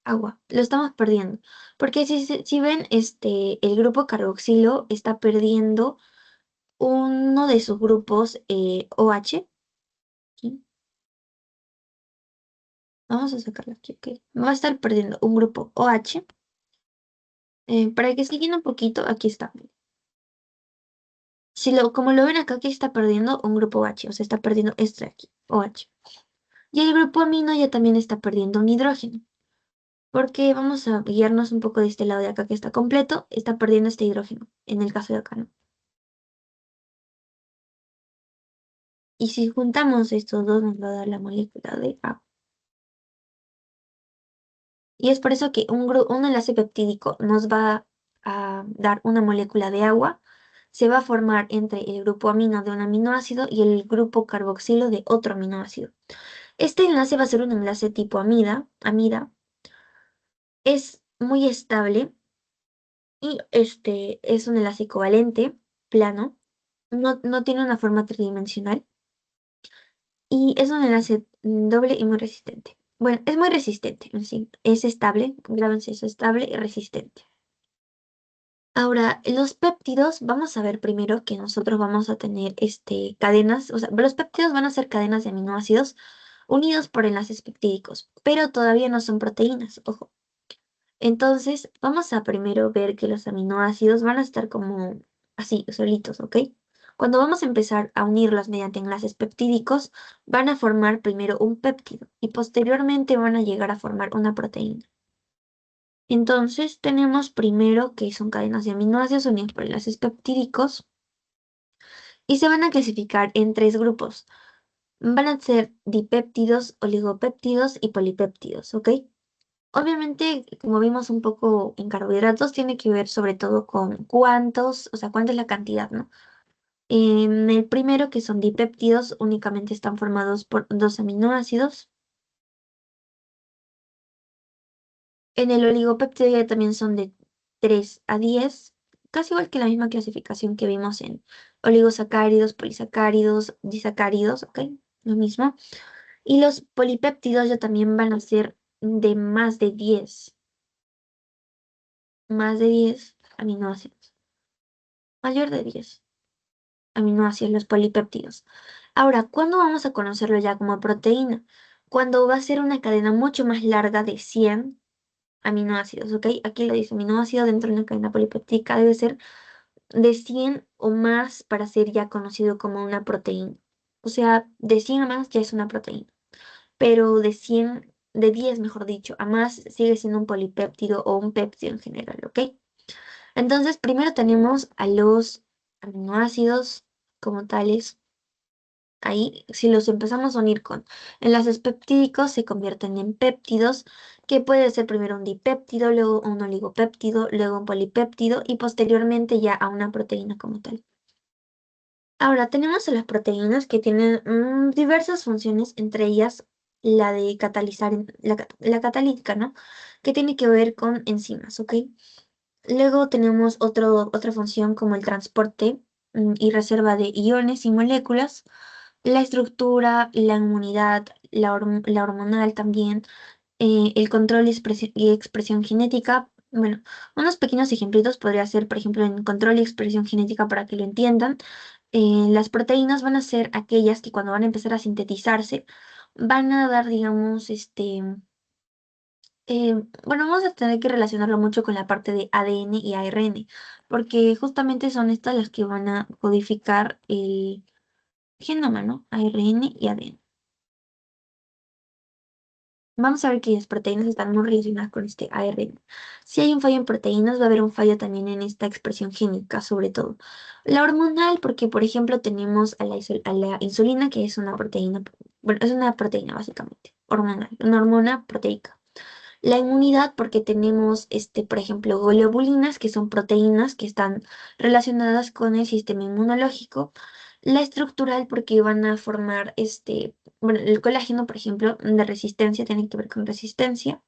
Agua, lo estamos perdiendo. Porque si ven, el grupo carboxilo está perdiendo uno de sus grupos OH. Aquí. Vamos a sacarlo aquí, ok. Va a estar perdiendo un grupo OH. Para que se llene un poquito, aquí está. Como lo ven acá, aquí está perdiendo un grupo OH, o sea, está perdiendo este de aquí, OH. Y el grupo amino ya también está perdiendo un hidrógeno. Porque vamos a guiarnos un poco de este lado de acá que está completo, está perdiendo este hidrógeno, en el caso de acá, ¿no? Y si juntamos estos dos nos va a dar la molécula de agua. Y es por eso que un enlace peptídico nos va a dar una molécula de agua. Se va a formar entre el grupo amino de un aminoácido y el grupo carboxilo de otro aminoácido. Este enlace va a ser un enlace tipo amida. Es muy estable y este es un enlace covalente, plano. No tiene una forma tridimensional. Y es un enlace doble y muy resistente. Bueno, es muy resistente, en sí. Es estable, grábense eso, estable y resistente. Ahora, los péptidos, vamos a ver primero que nosotros vamos a tener cadenas, o sea, los péptidos van a ser cadenas de aminoácidos unidos por enlaces peptídicos, pero todavía no son proteínas, ojo. Entonces, vamos a primero ver que los aminoácidos van a estar como así, solitos, ¿ok? Cuando vamos a empezar a unirlos mediante enlaces peptídicos, van a formar primero un péptido y posteriormente van a llegar a formar una proteína. Entonces, tenemos primero que son cadenas de aminoácidos unidos por enlaces peptídicos y se van a clasificar en tres grupos. Van a ser dipéptidos, oligopéptidos y polipéptidos, ¿ok? Obviamente, como vimos un poco en carbohidratos, tiene que ver sobre todo con cuántos, o sea, cuánta es la cantidad, ¿no? En el primero, que son dipéptidos, únicamente están formados por dos aminoácidos. En el oligopéptido ya también son de 3 a 10, casi igual que la misma clasificación que vimos en oligosacáridos, polisacáridos, disacáridos, ¿ok? Lo mismo. Y los polipéptidos ya también van a ser de más de 10 aminoácidos. Mayor de 10 aminoácidos, los polipéptidos. Ahora, ¿cuándo vamos a conocerlo ya como proteína? Cuando va a ser una cadena mucho más larga de 100 aminoácidos, ¿ok? Aquí lo dice, aminoácido dentro de una cadena polipeptídica debe ser de 100 o más para ser ya conocido como una proteína. O sea, de 100 a más ya es una proteína. Pero de 10 mejor dicho, a más sigue siendo un polipéptido o un péptido en general, ¿ok? Entonces, primero tenemos a los aminoácidos como tales. ahí, si los empezamos a unir con enlaces peptídicos, se convierten en péptidos, que puede ser primero un dipéptido, luego un oligopéptido, luego un polipéptido y posteriormente ya a una proteína como tal. Ahora tenemos a las proteínas que tienen diversas funciones, entre ellas la de catalizar, la catalítica, ¿no? Que tiene que ver con enzimas, ¿ok? Luego tenemos otra función como el transporte y reserva de iones y moléculas, la estructura, la inmunidad, la hormonal también, el control y expresión genética. Bueno, unos pequeños ejemplitos podría ser, por ejemplo, en control y expresión genética para que lo entiendan. Las proteínas van a ser aquellas que cuando van a empezar a sintetizarse, van a dar, digamos, bueno, vamos a tener que relacionarlo mucho con la parte de ADN y ARN, porque justamente son estas las que van a codificar el genoma, ¿no? ARN y ADN. Vamos a ver que las proteínas están muy relacionadas con este ARN. Si hay un fallo en proteínas, va a haber un fallo también en esta expresión génica, sobre todo. La hormonal, porque por ejemplo tenemos a la insulina, que es una proteína, bueno, es una proteína básicamente, hormonal, una hormona proteica. La inmunidad, porque tenemos, por ejemplo, globulinas, que son proteínas que están relacionadas con el sistema inmunológico. La estructural, porque van a formar, bueno, el colágeno, por ejemplo, de resistencia, tiene que ver con resistencia.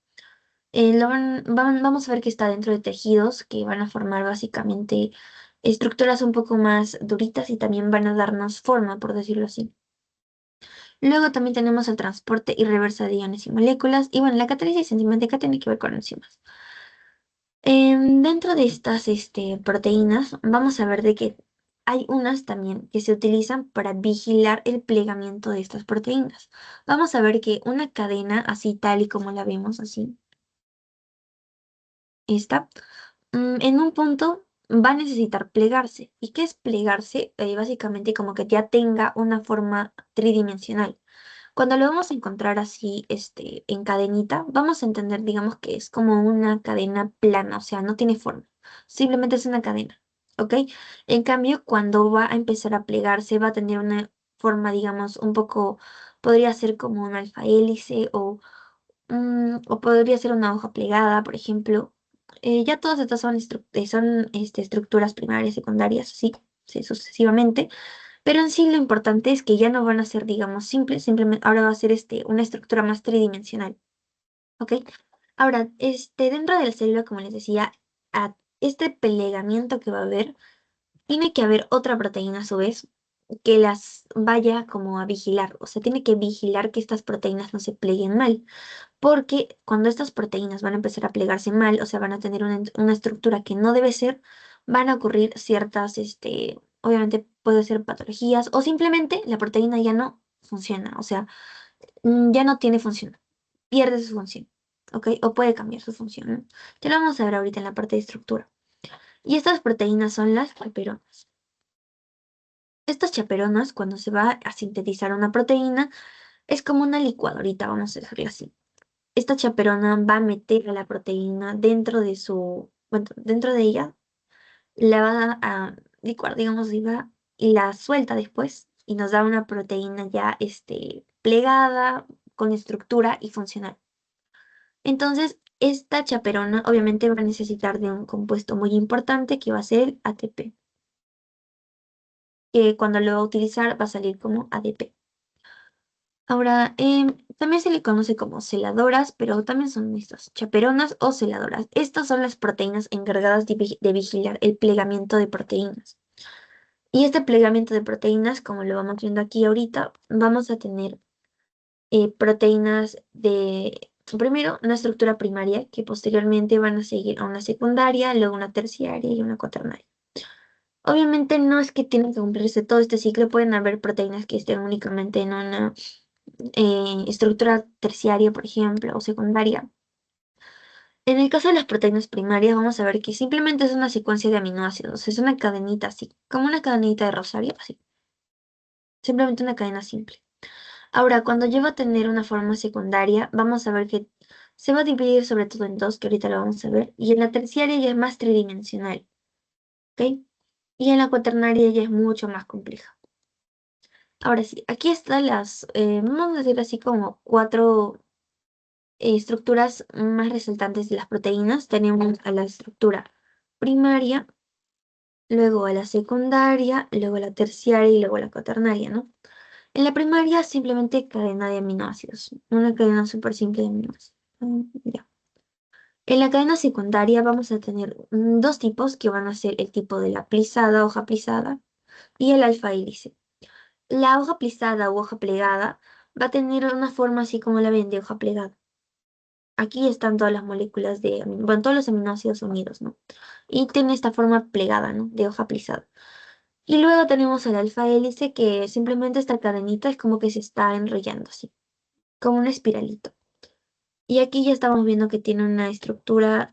Vamos a ver que está dentro de tejidos que van a formar básicamente estructuras un poco más duritas y también van a darnos forma, por decirlo así. Luego también tenemos el transporte y reversa de iones y moléculas. Y bueno, la catálisis enzimática tiene que ver con enzimas. Dentro de estas proteínas, vamos a ver de que hay unas también que se utilizan para vigilar el plegamiento de estas proteínas. Vamos a ver que una cadena así tal y como la vemos así, esta, en un punto va a necesitar plegarse. ¿Y qué es plegarse? Básicamente como que ya tenga una forma tridimensional. Cuando lo vamos a encontrar así, en cadenita, vamos a entender, digamos, que es como una cadena plana, o sea, no tiene forma. Simplemente es una cadena, ¿ok? En cambio, cuando va a empezar a plegarse, va a tener una forma, digamos, un poco, podría ser como un alfa hélice o podría ser una hoja plegada, por ejemplo. Ya todas estas son estructuras primarias, secundarias, así, sí, sucesivamente. Pero en sí lo importante es que ya no van a ser, digamos, simples, simplemente ahora va a ser una estructura más tridimensional, ¿ok? Ahora, dentro de la célula, como les decía, a este plegamiento que va a haber, tiene que haber otra proteína a su vez que las vaya como a vigilar, o sea, tiene que vigilar que estas proteínas no se pleguen mal, porque cuando estas proteínas van a empezar a plegarse mal, o sea, van a tener una estructura que no debe ser, van a ocurrir ciertas, obviamente puede ser patologías o simplemente la proteína ya no funciona, o sea, ya no tiene función, pierde su función, ¿ok? O puede cambiar su función, ¿no? Ya lo vamos a ver ahorita en la parte de estructura. Y estas proteínas son las chaperonas. Estas chaperonas, cuando se va a sintetizar una proteína, es como una licuadorita, vamos a decirlo así. Esta chaperona va a meter a la proteína bueno, dentro de ella, la va a licuar, digamos, y la suelta después y nos da una proteína ya, plegada, con estructura y funcional. Entonces, esta chaperona obviamente va a necesitar de un compuesto muy importante que va a ser el ATP, que cuando lo va a utilizar va a salir como ADP. Ahora, también se le conoce como celadoras, pero también son estas, chaperonas o celadoras. Estas son las proteínas encargadas de vigilar el plegamiento de proteínas. Y este plegamiento de proteínas, como lo vamos viendo aquí ahorita, vamos a tener proteínas primero, una estructura primaria, que posteriormente van a seguir a una secundaria, luego una terciaria y una cuaternaria. Obviamente no es que tienen que cumplirse todo este ciclo, pueden haber proteínas que estén únicamente en una estructura terciaria, por ejemplo, o secundaria. En el caso de las proteínas primarias, vamos a ver que simplemente es una secuencia de aminoácidos, es una cadenita así, como una cadenita de rosario, así, simplemente una cadena simple. Ahora, cuando lleva a tener una forma secundaria, vamos a ver que se va a dividir sobre todo en dos, que ahorita lo vamos a ver, y en la terciaria ya es más tridimensional, ¿ok? Y en la cuaternaria ya es mucho más compleja. Ahora sí, aquí están vamos a decir así como cuatro estructuras más resaltantes de las proteínas. Tenemos a la estructura primaria, luego a la secundaria, luego a la terciaria y luego a la cuaternaria, ¿no? En la primaria simplemente cadena de aminoácidos, una cadena súper simple de aminoácidos. Ya. En la cadena secundaria vamos a tener dos tipos que van a ser el tipo de la plisada, hoja plisada, y el alfa hélice. La hoja plisada u hoja plegada va a tener una forma así como la ven de hoja plegada. Aquí están todas las moléculas bueno, todos los aminoácidos unidos, ¿no? Y tiene esta forma plegada, ¿no? De hoja plisada. Y luego tenemos el alfa hélice que simplemente esta cadenita es como que se está enrollando así, como un espiralito. Y aquí ya estamos viendo que tiene una estructura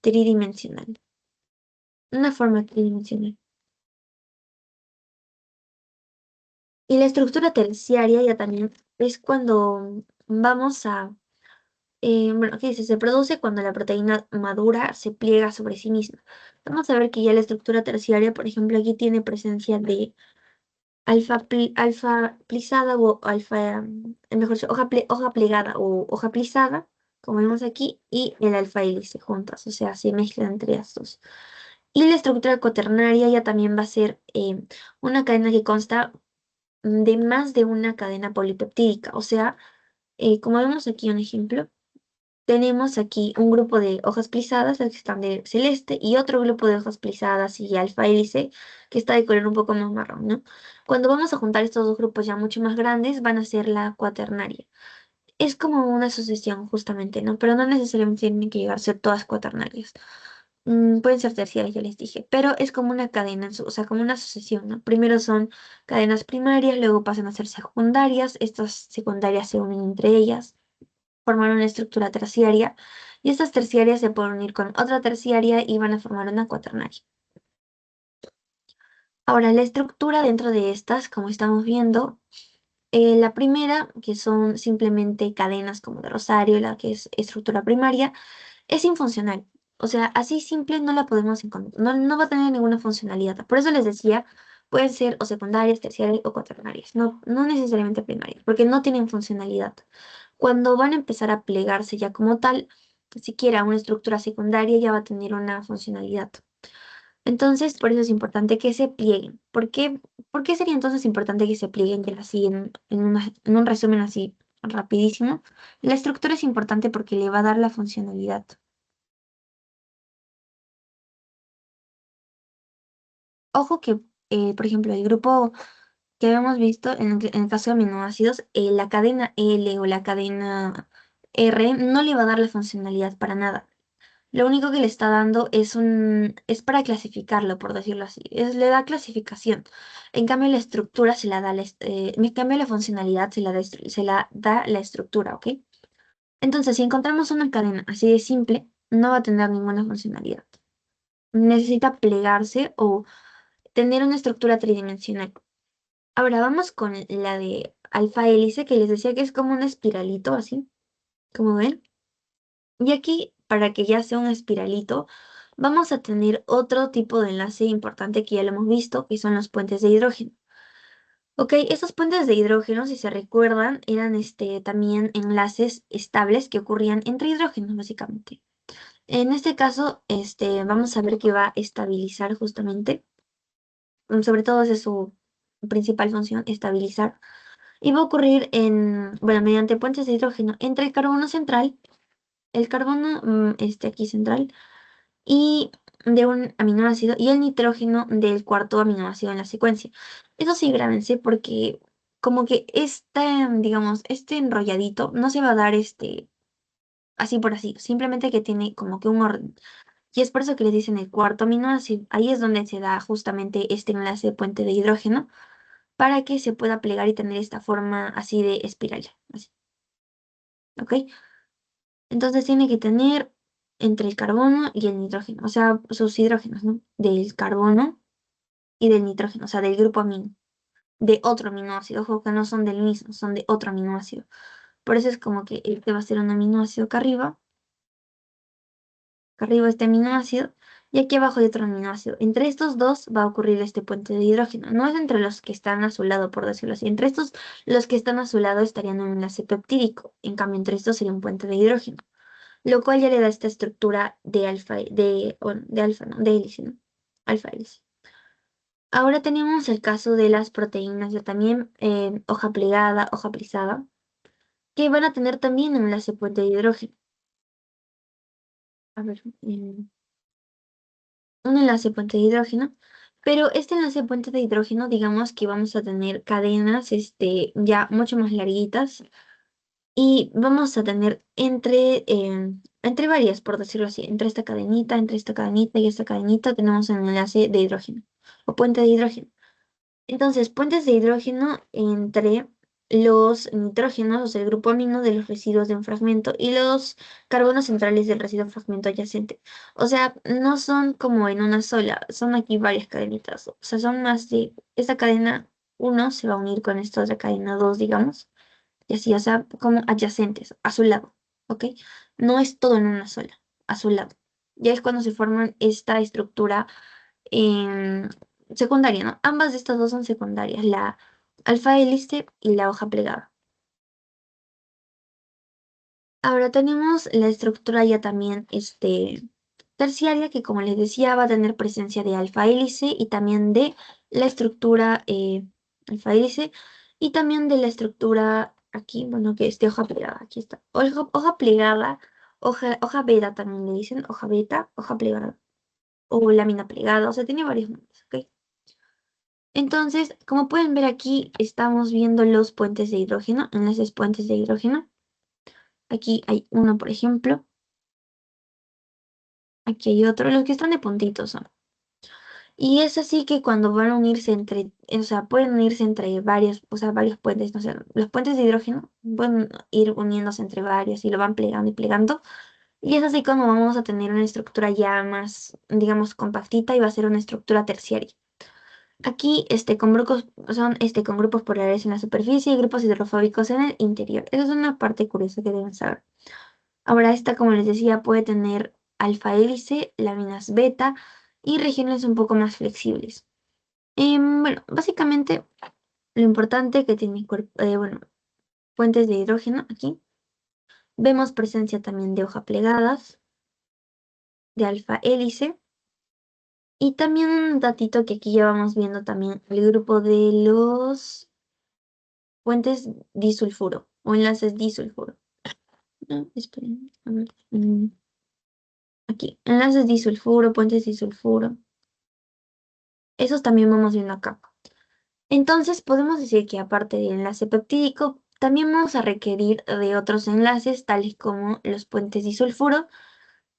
tridimensional, una forma tridimensional. Y la estructura terciaria ya también es cuando vamos a, bueno, ¿qué dice? Se produce cuando la proteína madura se pliega sobre sí misma. Vamos a ver que ya la estructura terciaria, por ejemplo, aquí tiene presencia de alfa plisada o mejor dicho, hoja plegada o hoja plisada, como vemos aquí, y el alfa hélice juntas, o sea, se mezclan entre estos. Y la estructura cuaternaria ya también va a ser una cadena que consta de más de una cadena polipeptídica, o sea, como vemos aquí un ejemplo, tenemos aquí un grupo de hojas plisadas, las que están de celeste, y otro grupo de hojas plisadas y alfa hélice, que está de color un poco más marrón, ¿no? Cuando vamos a juntar estos dos grupos ya mucho más grandes, van a ser la cuaternaria. Es como una sucesión, justamente, ¿no? Pero no necesariamente tienen que llegar a ser todas cuaternarias. Pueden ser terciarias, ya les dije, pero es como una cadena, o sea, como una sucesión, ¿no? Primero son cadenas primarias, luego pasan a ser secundarias, estas secundarias se unen entre ellas, forman una estructura terciaria, y estas terciarias se pueden unir con otra terciaria y van a formar una cuaternaria. Ahora, la estructura dentro de estas, como estamos viendo, la primera, que son simplemente cadenas como de rosario, la que es estructura primaria, es infuncional. O sea, así simple no la podemos encontrar, no va a tener ninguna funcionalidad. Por eso les decía, pueden ser o secundarias, terciarias o cuaternarias, no necesariamente primarias, porque no tienen funcionalidad. Cuando van a empezar a plegarse ya como tal, siquiera una estructura secundaria ya va a tener una funcionalidad. Entonces, por eso es importante que se plieguen. ¿Por qué sería entonces importante que se plieguen ya así en un resumen así rapidísimo? La estructura es importante porque le va a dar la funcionalidad. Ojo que, por ejemplo, el grupo que habíamos visto en el caso de aminoácidos, la cadena L o la cadena R no le va a dar la funcionalidad para nada. Lo único que le está dando es para clasificarlo, por decirlo así. Le da clasificación. En cambio, la estructura se la da, en cambio, la funcionalidad se la da la estructura, ¿ok? Entonces, si encontramos una cadena así de simple, no va a tener ninguna funcionalidad. Necesita plegarse o tener una estructura tridimensional. Ahora vamos con la de alfa hélice, que les decía que es como un espiralito, así, como ven. Y aquí, para que ya sea un espiralito, vamos a tener otro tipo de enlace importante que ya lo hemos visto, que son los puentes de hidrógeno. Ok, estos puentes de hidrógeno, si se recuerdan, eran también enlaces estables que ocurrían entre hidrógenos, básicamente. En este caso, vamos a ver que va a estabilizar justamente, sobre todo esa es su principal función, estabilizar. Y va a ocurrir bueno, mediante puentes de hidrógeno entre el carbono central, el carbono, aquí central, y de un aminoácido y el nitrógeno del cuarto aminoácido en la secuencia. Eso sí, grábense porque como que digamos, este enrolladito no se va a dar así por así, simplemente que tiene como que un orden. Y es por eso que les dicen el cuarto aminoácido. Ahí es donde se da justamente este enlace de puente de hidrógeno para que se pueda plegar y tener esta forma así de espiral. Así, ¿ok? Entonces tiene que tener entre el carbono y el nitrógeno, o sea, sus hidrógenos, ¿no? Del carbono y del nitrógeno, o sea, del grupo amino, de otro aminoácido. Ojo que no son del mismo, son de otro aminoácido. Por eso es como que este va a ser un aminoácido acá arriba este aminoácido, Y aquí abajo hay otro aminoácido. Entre estos dos va a ocurrir este puente de hidrógeno. No es entre los que están a su lado, por decirlo así. Entre estos, los que están a su lado estarían en un enlace peptídico. En cambio, entre estos sería un puente de hidrógeno. Lo cual ya le da esta estructura de alfa, bueno, de alfa, ¿no? De hélice, ¿no? Alfa hélice. Ahora tenemos el caso de las proteínas, ya también hoja plegada, hoja plisada, que van a tener también un enlace puente de hidrógeno. A ver, un enlace puente de hidrógeno, pero este enlace puente de hidrógeno, digamos que vamos a tener cadenas ya mucho más larguitas y vamos a tener entre varias, por decirlo así, entre esta cadenita y esta cadenita tenemos un enlace de hidrógeno o puente de hidrógeno. Entonces, puentes de hidrógeno entre los nitrógenos, o sea, el grupo amino de los residuos de un fragmento y los carbonos centrales del residuo fragmento adyacente. O sea, no son como en una sola, son aquí varias cadenitas. O sea, son más de, esta cadena uno se va a unir con esta otra cadena 2, digamos, y así, o sea, como adyacentes, a su lado, ¿ok? No es todo en una sola, a su lado. Ya es cuando se forman esta estructura em, secundaria, ¿no? Ambas de estas dos son secundarias, la alfa hélice y la hoja plegada. Ahora tenemos la estructura ya también terciaria, que como les decía va a tener presencia de alfa hélice y también de la estructura alfa hélice y también de la estructura aquí, bueno, que es de hoja plegada, aquí está. Hoja plegada, hoja beta también le dicen, hoja beta, hoja plegada o lámina plegada, o sea, tiene varios nombres, ¿ok? Entonces, como pueden ver aquí, estamos viendo los puentes de hidrógeno, enlaces puentes de hidrógeno. Aquí hay uno, por ejemplo. Aquí hay otro, los que están de puntitos son. Y es así que cuando van a unirse o sea, pueden unirse entre varios, o sea, varios puentes, no sé, los puentes de hidrógeno pueden ir uniéndose entre varios y lo van plegando y plegando. Y es así como vamos a tener una estructura ya más, digamos, compactita y va a ser una estructura terciaria. Aquí, con grupos polares en la superficie y grupos hidrofóbicos en el interior. Esa es una parte curiosa que deben saber. Ahora, esta, como les decía, puede tener alfa hélice, láminas beta y regiones un poco más flexibles. Bueno, básicamente, lo importante que tiene, bueno, fuentes de hidrógeno aquí. Vemos presencia también de hoja plegadas, de alfa hélice. Y también un datito que aquí ya vamos viendo también, el grupo de los puentes disulfuro o enlaces disulfuro. No, esperen, a ver. Aquí, enlaces disulfuro, puentes disulfuro. Esos también vamos viendo acá. Entonces, podemos decir que aparte del enlace peptídico, también vamos a requerir de otros enlaces, tales como los puentes disulfuro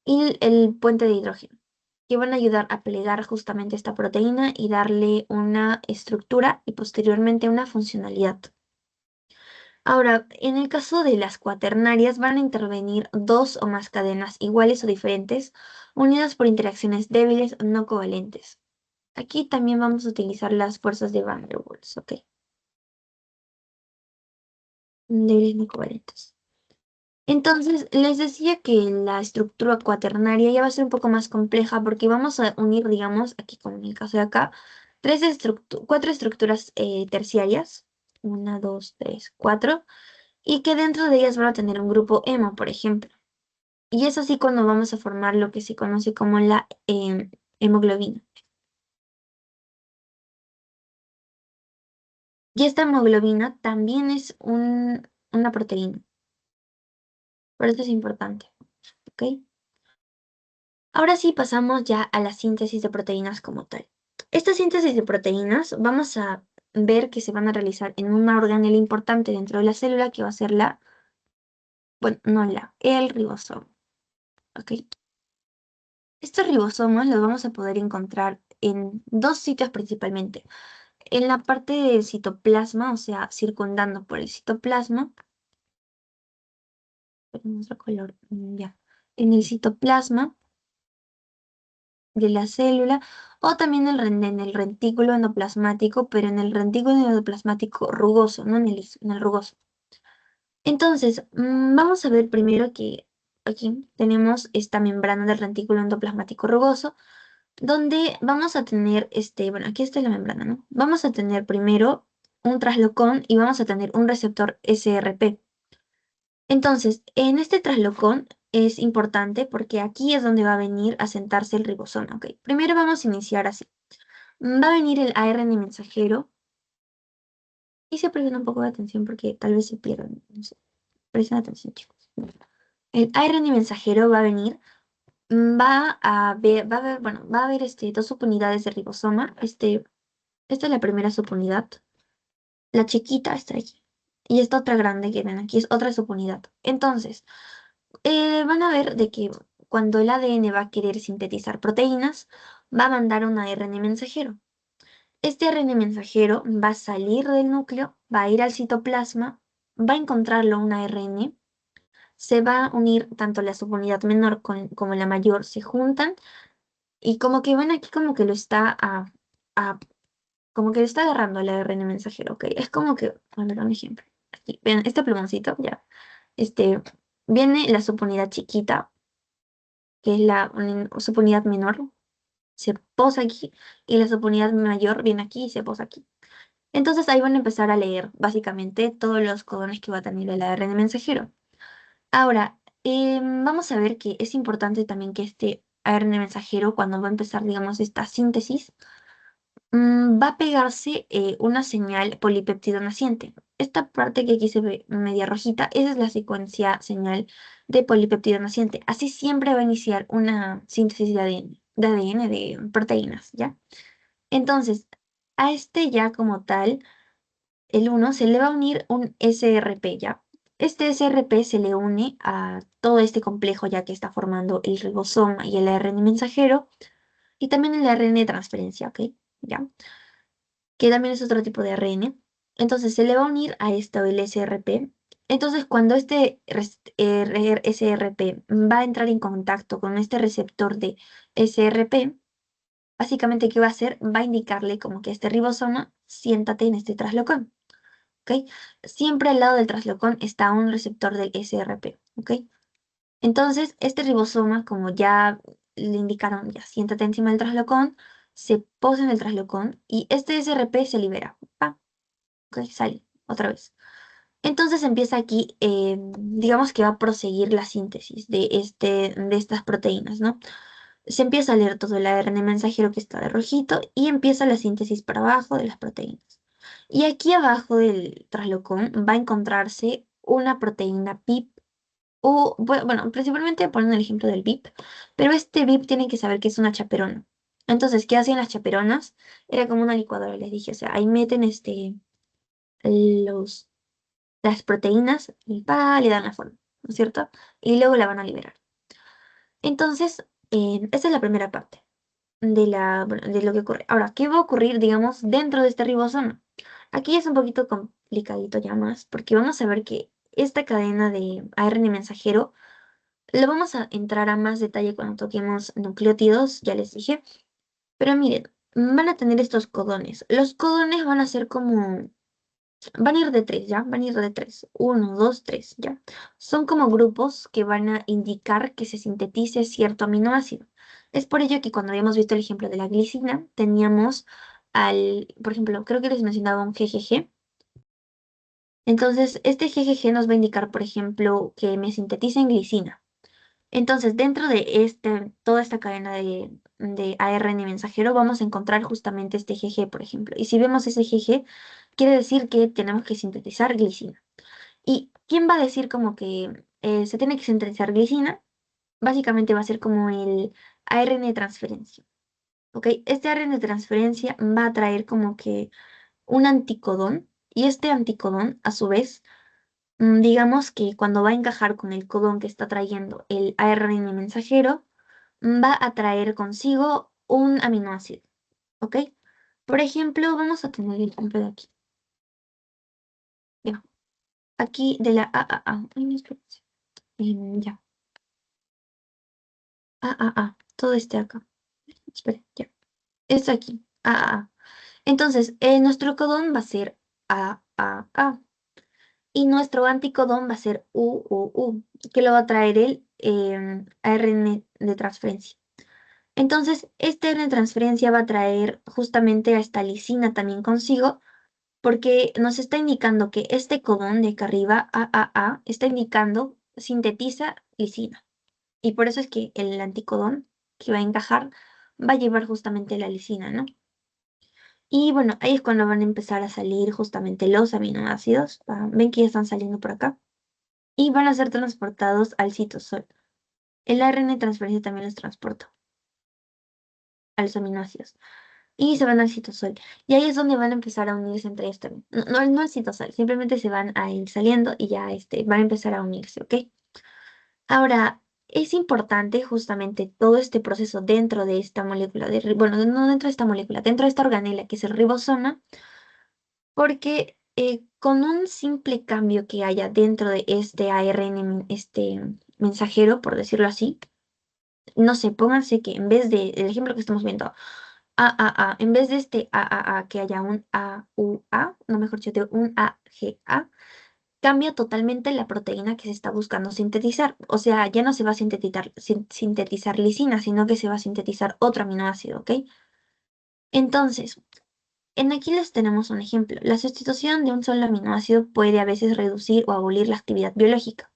y el puente de hidrógeno, que van a ayudar a plegar justamente esta proteína y darle una estructura y posteriormente una funcionalidad. Ahora, en el caso de las cuaternarias van a intervenir dos o más cadenas iguales o diferentes, unidas por interacciones débiles o no covalentes. Aquí también vamos a utilizar las fuerzas de Van der Waals, ¿ok? Débiles no covalentes. Entonces, les decía que la estructura cuaternaria ya va a ser un poco más compleja porque vamos a unir, digamos, aquí como en el caso de acá, cuatro estructuras terciarias. Una, dos, tres, cuatro. Y que dentro de ellas van a tener un grupo hemo, por ejemplo. Y es así cuando vamos a formar lo que se conoce como la hemoglobina. Y esta hemoglobina también es una proteína. Por eso es importante, ¿ok? Ahora sí pasamos ya a la síntesis de proteínas como tal. Esta síntesis de proteínas vamos a ver que se van a realizar en una organela importante dentro de la célula que va a ser bueno, no el ribosoma, ¿ok? Estos ribosomas los vamos a poder encontrar en dos sitios principalmente. En la parte del citoplasma, o sea, circundando por el citoplasma, ponemos otro color, ya, en el citoplasma de la célula, o también en el rentículo endoplasmático, pero en el rentículo endoplasmático rugoso, no en el liso, en el rugoso. Entonces, vamos a ver primero que aquí tenemos esta membrana del rentículo endoplasmático rugoso, donde vamos a tener, bueno, aquí está la membrana, ¿no? Vamos a tener primero un traslocón y vamos a tener un receptor SRP. Entonces, en este traslocón es importante porque aquí es donde va a venir a sentarse el ribosoma, ¿ok? Primero vamos a iniciar así. Va a venir el ARN mensajero y se presten un poco de atención porque tal vez se pierdan, no sé. Presten atención, chicos. El ARN mensajero va a venir, bueno, va a haber dos subunidades de ribosoma. Esta es la primera subunidad. La chiquita está aquí. Y esta otra grande que ven aquí es otra subunidad. Entonces, van a ver de que cuando el ADN va a querer sintetizar proteínas, va a mandar un ARN mensajero. Este ARN mensajero va a salir del núcleo, va a ir al citoplasma, va a encontrarlo un ARN, se va a unir tanto la subunidad menor como la mayor, se juntan y como que ven aquí como que lo está como que le está agarrando el ARN mensajero, ¿ok? Es como que, a ver, un ejemplo. Aquí, ven, este plumoncito, ya. Este, viene la subunidad chiquita, que es la subunidad menor, se posa aquí, y la subunidad mayor viene aquí y se posa aquí. Entonces ahí van a empezar a leer básicamente todos los codones que va a tener el ARN mensajero. Ahora, vamos a ver que es importante también que este ARN mensajero, cuando va a empezar, digamos, esta síntesis, va a pegarse una señal polipéptido naciente. Esta parte que aquí se ve media rojita, esa es la secuencia señal de polipéptido naciente. Así siempre va a iniciar una síntesis de ADN, de proteínas, ¿ya? Entonces, a este ya como tal, el uno se le va a unir un SRP, ¿ya? Este SRP se le une a todo este complejo ya que está formando el ribosoma y el ARN mensajero y también el ARN de transferencia, ¿ok? ¿Ya? Que también es otro tipo de ARN. Entonces se le va a unir a esto el SRP. Entonces cuando este SRP va a entrar en contacto con este receptor de SRP, básicamente ¿qué va a hacer? Va a indicarle como que este ribosoma, siéntate en este traslocón. ¿Ok? Siempre al lado del traslocón está un receptor del SRP, ¿ok? Entonces, este ribosoma, como ya le indicaron, ya siéntate encima del traslocón, se posa en el traslocón y este SRP se libera. ¡Pam! ¿Ok? Sale otra vez. Entonces empieza aquí, digamos que va a proseguir la síntesis de estas proteínas, ¿no? Se empieza a leer todo el ARN mensajero que está de rojito y empieza la síntesis para abajo de las proteínas. Y aquí abajo del traslocón va a encontrarse una proteína PIP o, bueno, principalmente ponen el ejemplo del VIP, pero este VIP tienen que saber que es una chaperona. Entonces, ¿qué hacían las chaperonas? Era como una licuadora, les dije, o sea, ahí meten los, las proteínas y le dan la forma, ¿no es cierto? Y luego la van a liberar. Entonces, esa es la primera parte bueno, de lo que ocurre. Ahora, ¿qué va a ocurrir, digamos, dentro de este ribosoma? Aquí es un poquito complicadito ya más, porque vamos a ver que esta cadena de ARN mensajero lo vamos a entrar a más detalle cuando toquemos nucleótidos, ya les dije. Pero miren, van a tener estos codones. Los codones van a ser como van a ir de tres, ¿ya? Van a ir de tres. Uno, dos, tres, ¿ya? Son como grupos que van a indicar que se sintetice cierto aminoácido. Es por ello que cuando habíamos visto el ejemplo de la glicina, teníamos por ejemplo, creo que les mencionaba un GGG. Entonces, este GGG nos va a indicar, por ejemplo, que me sinteticen glicina. Entonces, dentro de toda esta cadena de ARN mensajero, vamos a encontrar justamente este GG, por ejemplo. Y si vemos ese GG, quiere decir que tenemos que sintetizar glicina. ¿Y quién va a decir como que se tiene que sintetizar glicina? Básicamente va a ser como el ARN de transferencia. ¿Ok? Este ARN de transferencia va a traer como que un anticodón. Y este anticodón, a su vez, digamos que cuando va a encajar con el codón que está trayendo el ARN mensajero, va a traer consigo un aminoácido, ¿ok? Por ejemplo, vamos a tener el ejemplo de aquí. Ya. Aquí de la AAA. Ay, no, espérense. Ya. AAA. Todo este acá. Espera, ya. Esto aquí. AAA. Entonces, nuestro codón va a ser AAA. Y nuestro anticodón va a ser UUU, que lo va a traer el ARN de transferencia. Entonces, este ARN de transferencia va a traer justamente a esta lisina también consigo, porque nos está indicando que este codón de acá arriba, AAA, está indicando sintetiza lisina. Y por eso es que el anticodón que va a encajar va a llevar justamente la lisina, ¿no? Y bueno, ahí es cuando van a empezar a salir justamente los aminoácidos. Ven que ya están saliendo por acá. Y van a ser transportados al citosol. El ARN de transferencia también los transporta a los aminoácidos. Y se van al citosol. Y ahí es donde van a empezar a unirse entre ellos también. No, no al citosol, simplemente se van a ir saliendo y ya van a empezar a unirse, ¿ok? Ahora, es importante justamente todo este proceso dentro de esta molécula, bueno, no dentro de esta molécula, dentro de esta organela que es el ribosoma, porque con un simple cambio que haya dentro de este ARN, este mensajero, por decirlo así, no sé, pónganse que en vez de, el ejemplo que estamos viendo, AAA, en vez de este AAA que haya un AUA, no mejor dicho, un AGA, cambia totalmente la proteína que se está buscando sintetizar. O sea, ya no se va a sintetizar lisina, sino que se va a sintetizar otro aminoácido, ¿ok? Entonces, en aquí les tenemos un ejemplo. La sustitución de un solo aminoácido puede a veces reducir o abolir la actividad biológica.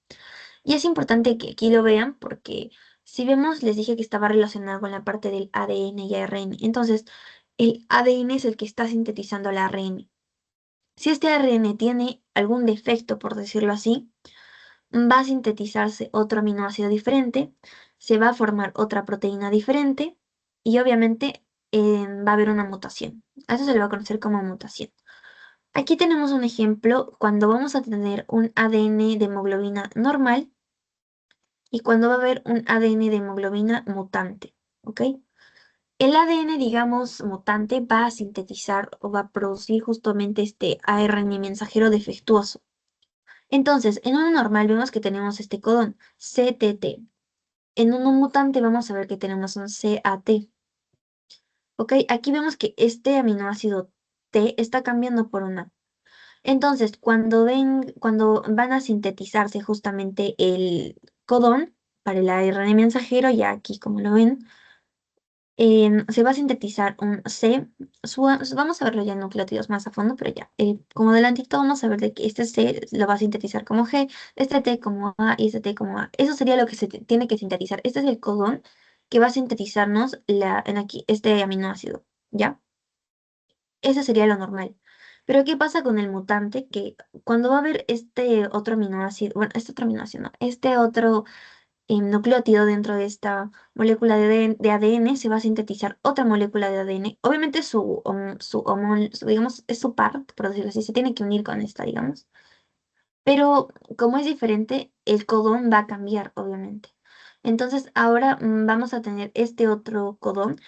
Y es importante que aquí lo vean porque si vemos, les dije que estaba relacionado con la parte del ADN y ARN. Entonces, el ADN es el que está sintetizando el ARN. Si este ARN tiene algún defecto, por decirlo así, va a sintetizarse otro aminoácido diferente, se va a formar otra proteína diferente y obviamente va a haber una mutación. A eso se le va a conocer como mutación. Aquí tenemos un ejemplo cuando vamos a tener un ADN de hemoglobina normal y cuando va a haber un ADN de hemoglobina mutante, ¿ok? El ADN, digamos, mutante va a sintetizar o va a producir justamente este ARN mensajero defectuoso. Entonces, en uno normal vemos que tenemos este codón, CTT. En uno mutante vamos a ver que tenemos un CAT. ¿Ok? Aquí vemos que este aminoácido T está cambiando por una. Entonces, cuando van a sintetizarse justamente el codón para el ARN mensajero, ya aquí como lo ven, se va a sintetizar un C. Vamos a verlo ya en nucleótidos más a fondo, pero ya, como adelantito vamos a ver de que este C lo va a sintetizar como G, este T como A y este T como A. Eso sería lo que se tiene que sintetizar. Este es el codón que va a sintetizarnos en aquí, este aminoácido, ¿ya? Ese sería lo normal. Pero ¿qué pasa con el mutante? Que cuando va a haber este otro aminoácido, bueno, este otro aminoácido, no, este otro nucleótido dentro de esta molécula de ADN, se va a sintetizar otra molécula de ADN. Obviamente digamos, es su par, por decirlo así, se tiene que unir con esta, digamos. Pero como es diferente, el codón va a cambiar, obviamente. Entonces ahora vamos a tener este otro codón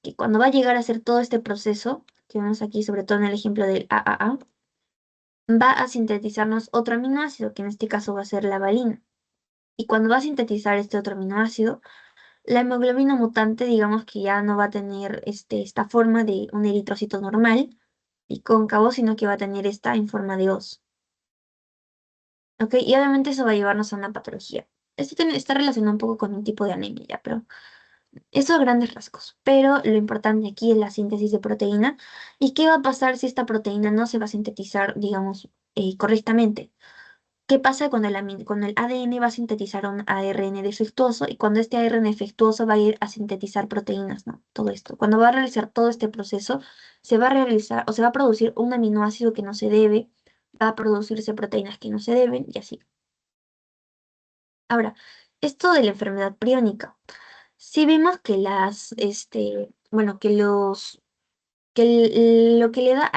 que cuando va a llegar a hacer todo este proceso, que vemos aquí sobre todo en el ejemplo del AAA, va a sintetizarnos otro aminoácido, que en este caso va a ser la valina. Y cuando va a sintetizar este otro aminoácido, la hemoglobina mutante, digamos que ya no va a tener esta forma de un eritrocito normal y cóncavo, sino que va a tener esta en forma de os. ¿Ok? Y obviamente eso va a llevarnos a una patología. Esto está relacionado un poco con un tipo de anemia ya, pero eso a grandes rasgos. Pero lo importante aquí es la síntesis de proteína. ¿Y qué va a pasar si esta proteína no se va a sintetizar, digamos, correctamente? ¿Qué pasa cuando cuando el ADN va a sintetizar un ARN defectuoso y cuando este ARN defectuoso va a ir a sintetizar proteínas, ¿no? Todo esto. Cuando va a realizar todo este proceso, se va a realizar o se va a producir un aminoácido que no se debe, va a producirse proteínas que no se deben y así. Ahora, esto de la enfermedad priónica. Si vimos que bueno, lo que le da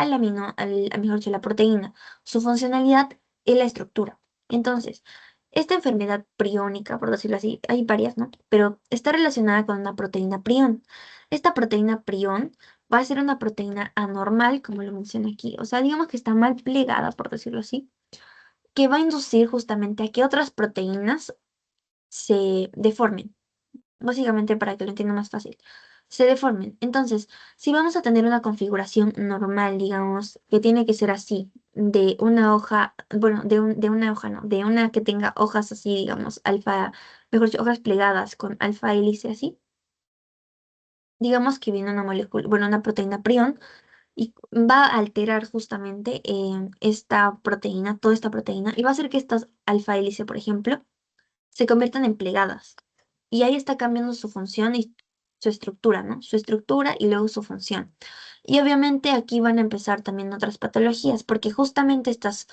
mejor dicho, la proteína, su funcionalidad es la estructura. Entonces, esta enfermedad priónica, por decirlo así, hay varias, ¿no? Pero está relacionada con una proteína prión. Esta proteína prión va a ser una proteína anormal, como lo menciona aquí. O sea, digamos que está mal plegada, por decirlo así, que va a inducir justamente a que otras proteínas se deformen básicamente para que lo entienda más fácil, se deformen. Entonces, si vamos a tener una configuración normal, digamos, que tiene que ser así, de una hoja, bueno, de una hoja, no, de una que tenga hojas así, digamos, alfa, mejor dicho, hojas plegadas con alfa hélice así, digamos que viene una molécula, bueno, una proteína prión, y va a alterar justamente esta proteína, toda esta proteína, y va a hacer que estas alfa hélice, por ejemplo, se conviertan en plegadas. Y ahí está cambiando su función y su estructura, ¿no? Su estructura y luego su función. Y obviamente aquí van a empezar también otras patologías, porque justamente estas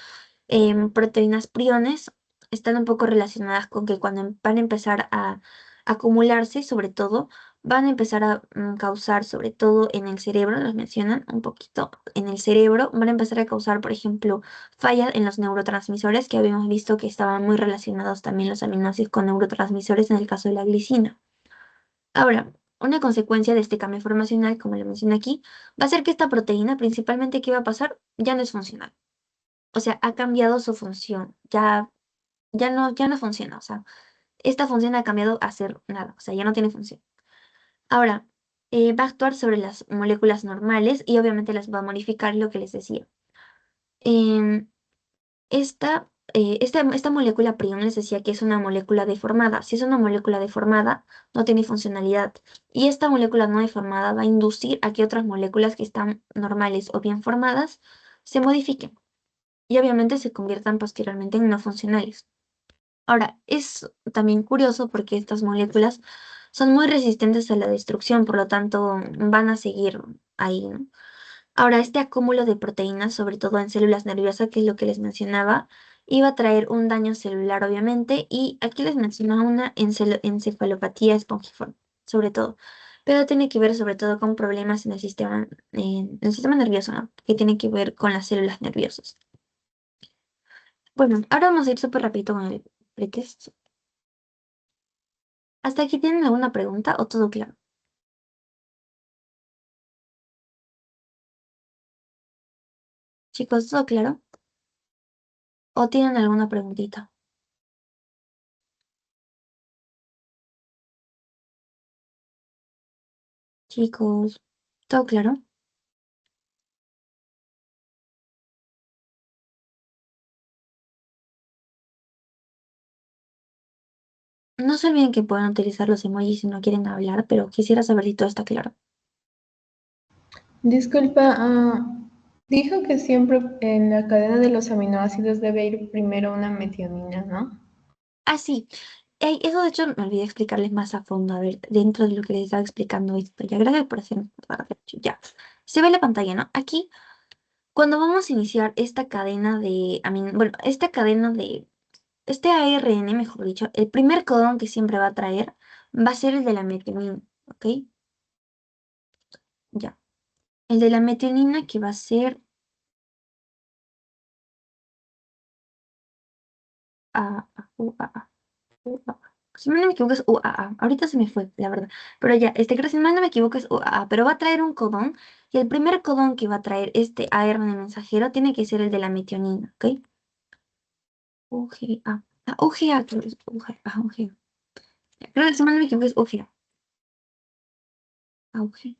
proteínas priones están un poco relacionadas con que cuando van a empezar a acumularse, sobre todo, van a empezar a causar, sobre todo en el cerebro, los mencionan un poquito, en el cerebro, van a empezar a causar, por ejemplo, fallas en los neurotransmisores, que habíamos visto que estaban muy relacionados también los aminoácidos con neurotransmisores en el caso de la glicina. Ahora, una consecuencia de este cambio formacional, como lo mencioné aquí, va a ser que esta proteína, principalmente, ¿qué va a pasar? Ya no es funcional. O sea, ha cambiado su función. Ya no funciona. O sea, esta función ha cambiado a ser nada. O sea, ya no tiene función. Ahora, va a actuar sobre las moléculas normales y obviamente las va a modificar lo que les decía. Em, esta molécula prion les decía que es una molécula deformada. Si es una molécula deformada, no tiene funcionalidad. Y esta molécula no deformada va a inducir a que otras moléculas que están normales o bien formadas se modifiquen y obviamente se conviertan posteriormente en no funcionales. Ahora, es también curioso porque estas moléculas son muy resistentes a la destrucción, por lo tanto van a seguir ahí, ¿no? Ahora, este acúmulo de proteínas, sobre todo en células nerviosas, que es lo que les mencionaba, iba a traer un daño celular, obviamente, y aquí les mencionaba una encefalopatía espongiforme, sobre todo. Pero tiene que ver sobre todo con problemas en el sistema nervioso, ¿no? Que tiene que ver con las células nerviosas. Bueno, ahora vamos a ir súper rápido con el pretest. ¿Hasta aquí tienen alguna pregunta o todo claro? Chicos, ¿todo claro? ¿O tienen alguna preguntita? Chicos, ¿todo claro? No se olviden que pueden utilizar los emojis si no quieren hablar, pero quisiera saber si todo está claro. Disculpa, dijo que siempre en la cadena de los aminoácidos debe ir primero una metionina, ¿no? Ah, sí. Ey, eso de hecho me olvidé explicarles más a fondo, a ver, dentro de lo que les estaba explicando esto. Ya, gracias por hacerme acordar, de hecho, ya. Se ve la pantalla, ¿no? Aquí, cuando vamos a iniciar esta cadena bueno, esta cadena de este ARN, mejor dicho, el primer codón que siempre va a traer va a ser el de la metionina, ¿ok? Ya. El de la metionina que va a ser A, UAA. Si mal no me equivoco es UAA. Ahorita se me fue, la verdad. Pero ya, creo que si mal no me equivoco es UAA. Pero va a traer un codón. Y el primer codón que va a traer este ARN mensajero tiene que ser el de la metionina, ¿ok? UGA. UGA, creo que es UGA. UGA. Creo que si mal no me equivoco es UGA. Auge.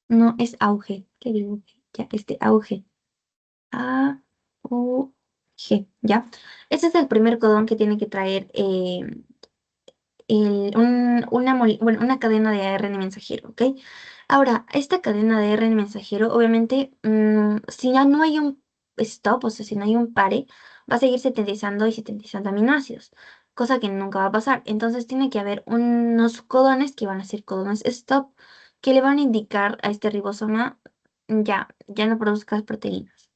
No, es auge. ¿Qué digo? Ya, auge. A, U, G, ¿ya? Ese es el primer codón que tiene que traer una cadena de ARN mensajero, ¿ok? Ahora, esta cadena de ARN mensajero, obviamente, si ya no hay un stop, o sea, si no hay un pare, va a seguir sintetizando y sintetizando aminoácidos, cosa que nunca va a pasar. Entonces, tiene que haber unos codones que van a ser codones stop, que le van a indicar a este ribosoma, ya no produzcas proteínas.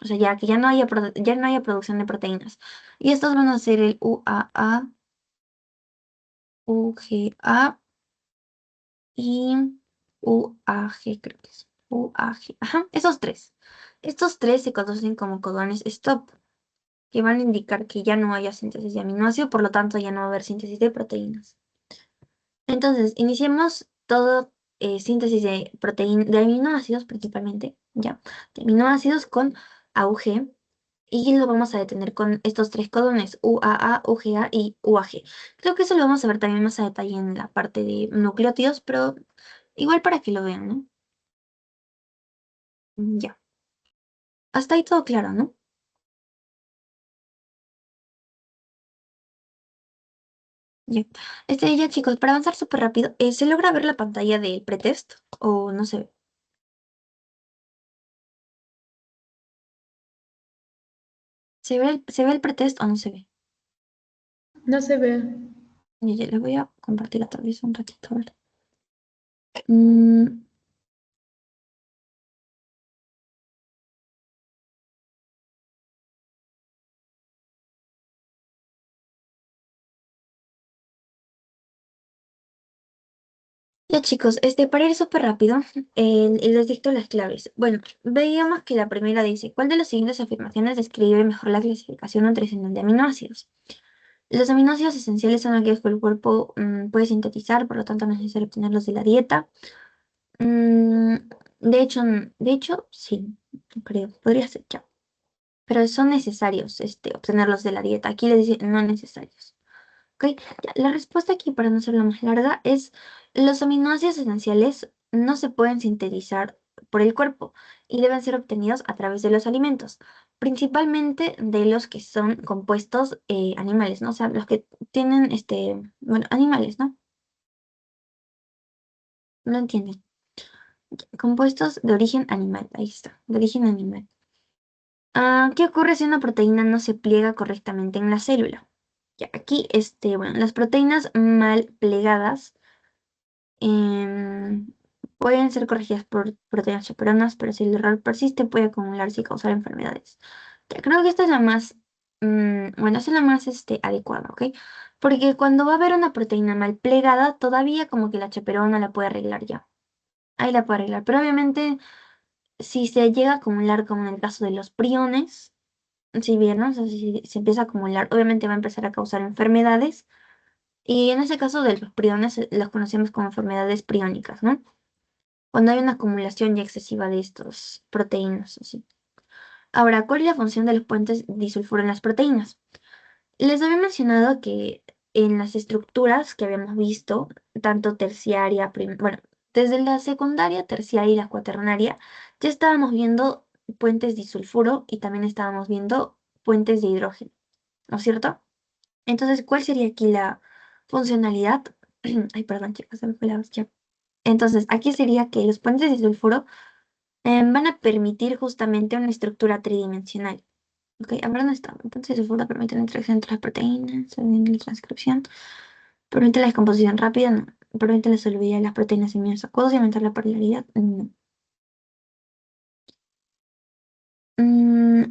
O sea, ya que ya no haya producción de proteínas. Y estos van a ser el UAA, UGA y UAG, creo que es. UAG. Ajá, esos tres. Estos tres se conocen como codones stop, que van a indicar que ya no haya síntesis de aminoácido, por lo tanto ya no va a haber síntesis de proteínas. Entonces, iniciemos todo síntesis de de aminoácidos principalmente, ¿ya? De aminoácidos con AUG. Y lo vamos a detener con estos tres codones, UAA, UGA y UAG. Creo que eso lo vamos a ver también más a detalle en la parte de nucleótidos, pero igual para que lo vean, ¿no? Ya. Hasta ahí todo claro, ¿no? Ya. Ya chicos, para avanzar súper rápido, ¿se logra ver la pantalla del pretest o no se ve? ¿Se ve el pretest o no se ve? No se ve. Ya les voy a compartir otra vez un ratito, a ver. Mm, Ya chicos, para ir súper rápido, les dicto las claves. Bueno, veíamos que la primera dice, ¿cuál de las siguientes afirmaciones describe mejor la clasificación nutricional de aminoácidos? Los aminoácidos esenciales son aquellos que el cuerpo puede sintetizar, por lo tanto no es necesario obtenerlos de la dieta. Mm, de hecho, sí, creo, podría ser ya. Pero son necesarios obtenerlos de la dieta. Aquí les dice no necesarios. ¿Ok? Ya, la respuesta aquí, para no hacerla más larga, es los aminoácidos esenciales no se pueden sintetizar por el cuerpo y deben ser obtenidos a través de los alimentos, principalmente de los que son compuestos animales, ¿no? O sea, los que tienen, bueno, animales, ¿no? No entienden. Compuestos de origen animal, ahí está, de origen animal. ¿Qué ocurre si una proteína no se pliega correctamente en la célula? Ya, aquí, bueno, las proteínas mal plegadas Em, pueden ser corregidas por proteínas chaperonas, pero si el error persiste puede acumularse y causar enfermedades. Ya, creo que esta es la más, bueno, esta es la más adecuada, ¿ok? Porque cuando va a haber una proteína mal plegada, todavía como que la chaperona la puede arreglar ya. Ahí la puede arreglar. Pero obviamente, si se llega a acumular, como en el caso de los priones, si bien, ¿no? O sea, si se empieza a acumular, obviamente va a empezar a causar enfermedades. Y en ese caso de los priones, los conocemos como enfermedades priónicas, ¿no? Cuando hay una acumulación ya excesiva de estos proteínas, así. Ahora, ¿cuál es la función de los puentes disulfuro en las proteínas? Les había mencionado que en las estructuras que habíamos visto, tanto terciaria, bueno, desde la secundaria, terciaria y la cuaternaria, ya estábamos viendo puentes disulfuro y también estábamos viendo puentes de hidrógeno, ¿no es cierto? Entonces, ¿cuál sería aquí la funcionalidad? Ay, perdón, chicas, se me fue la voz ya. Entonces, aquí sería que los puentes de sulfuro van a permitir justamente una estructura tridimensional. Ok, ahora no está. Entonces, el sulfuro permite la interacción entre las proteínas, la transcripción, permite la descomposición rápida, no. Permite la solubilidad de las proteínas en medios acuosos y aumentar la polaridad, no.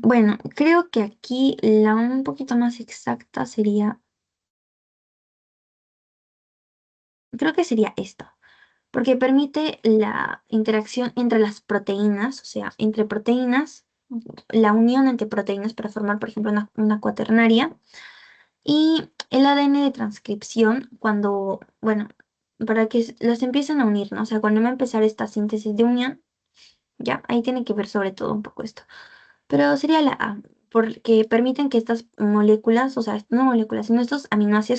Bueno, creo que aquí la un poquito más exacta sería, creo que sería esto. Porque permite la interacción entre las proteínas, o sea, entre proteínas, la unión entre proteínas para formar, por ejemplo, una cuaternaria, y el ADN de transcripción cuando, bueno, para que los empiecen a unir, ¿no? O sea, cuando va a empezar esta síntesis de unión, ya, ahí tiene que ver sobre todo un poco esto. Pero sería la A, porque permiten que estas moléculas, o sea, no moléculas, sino estos aminoácidos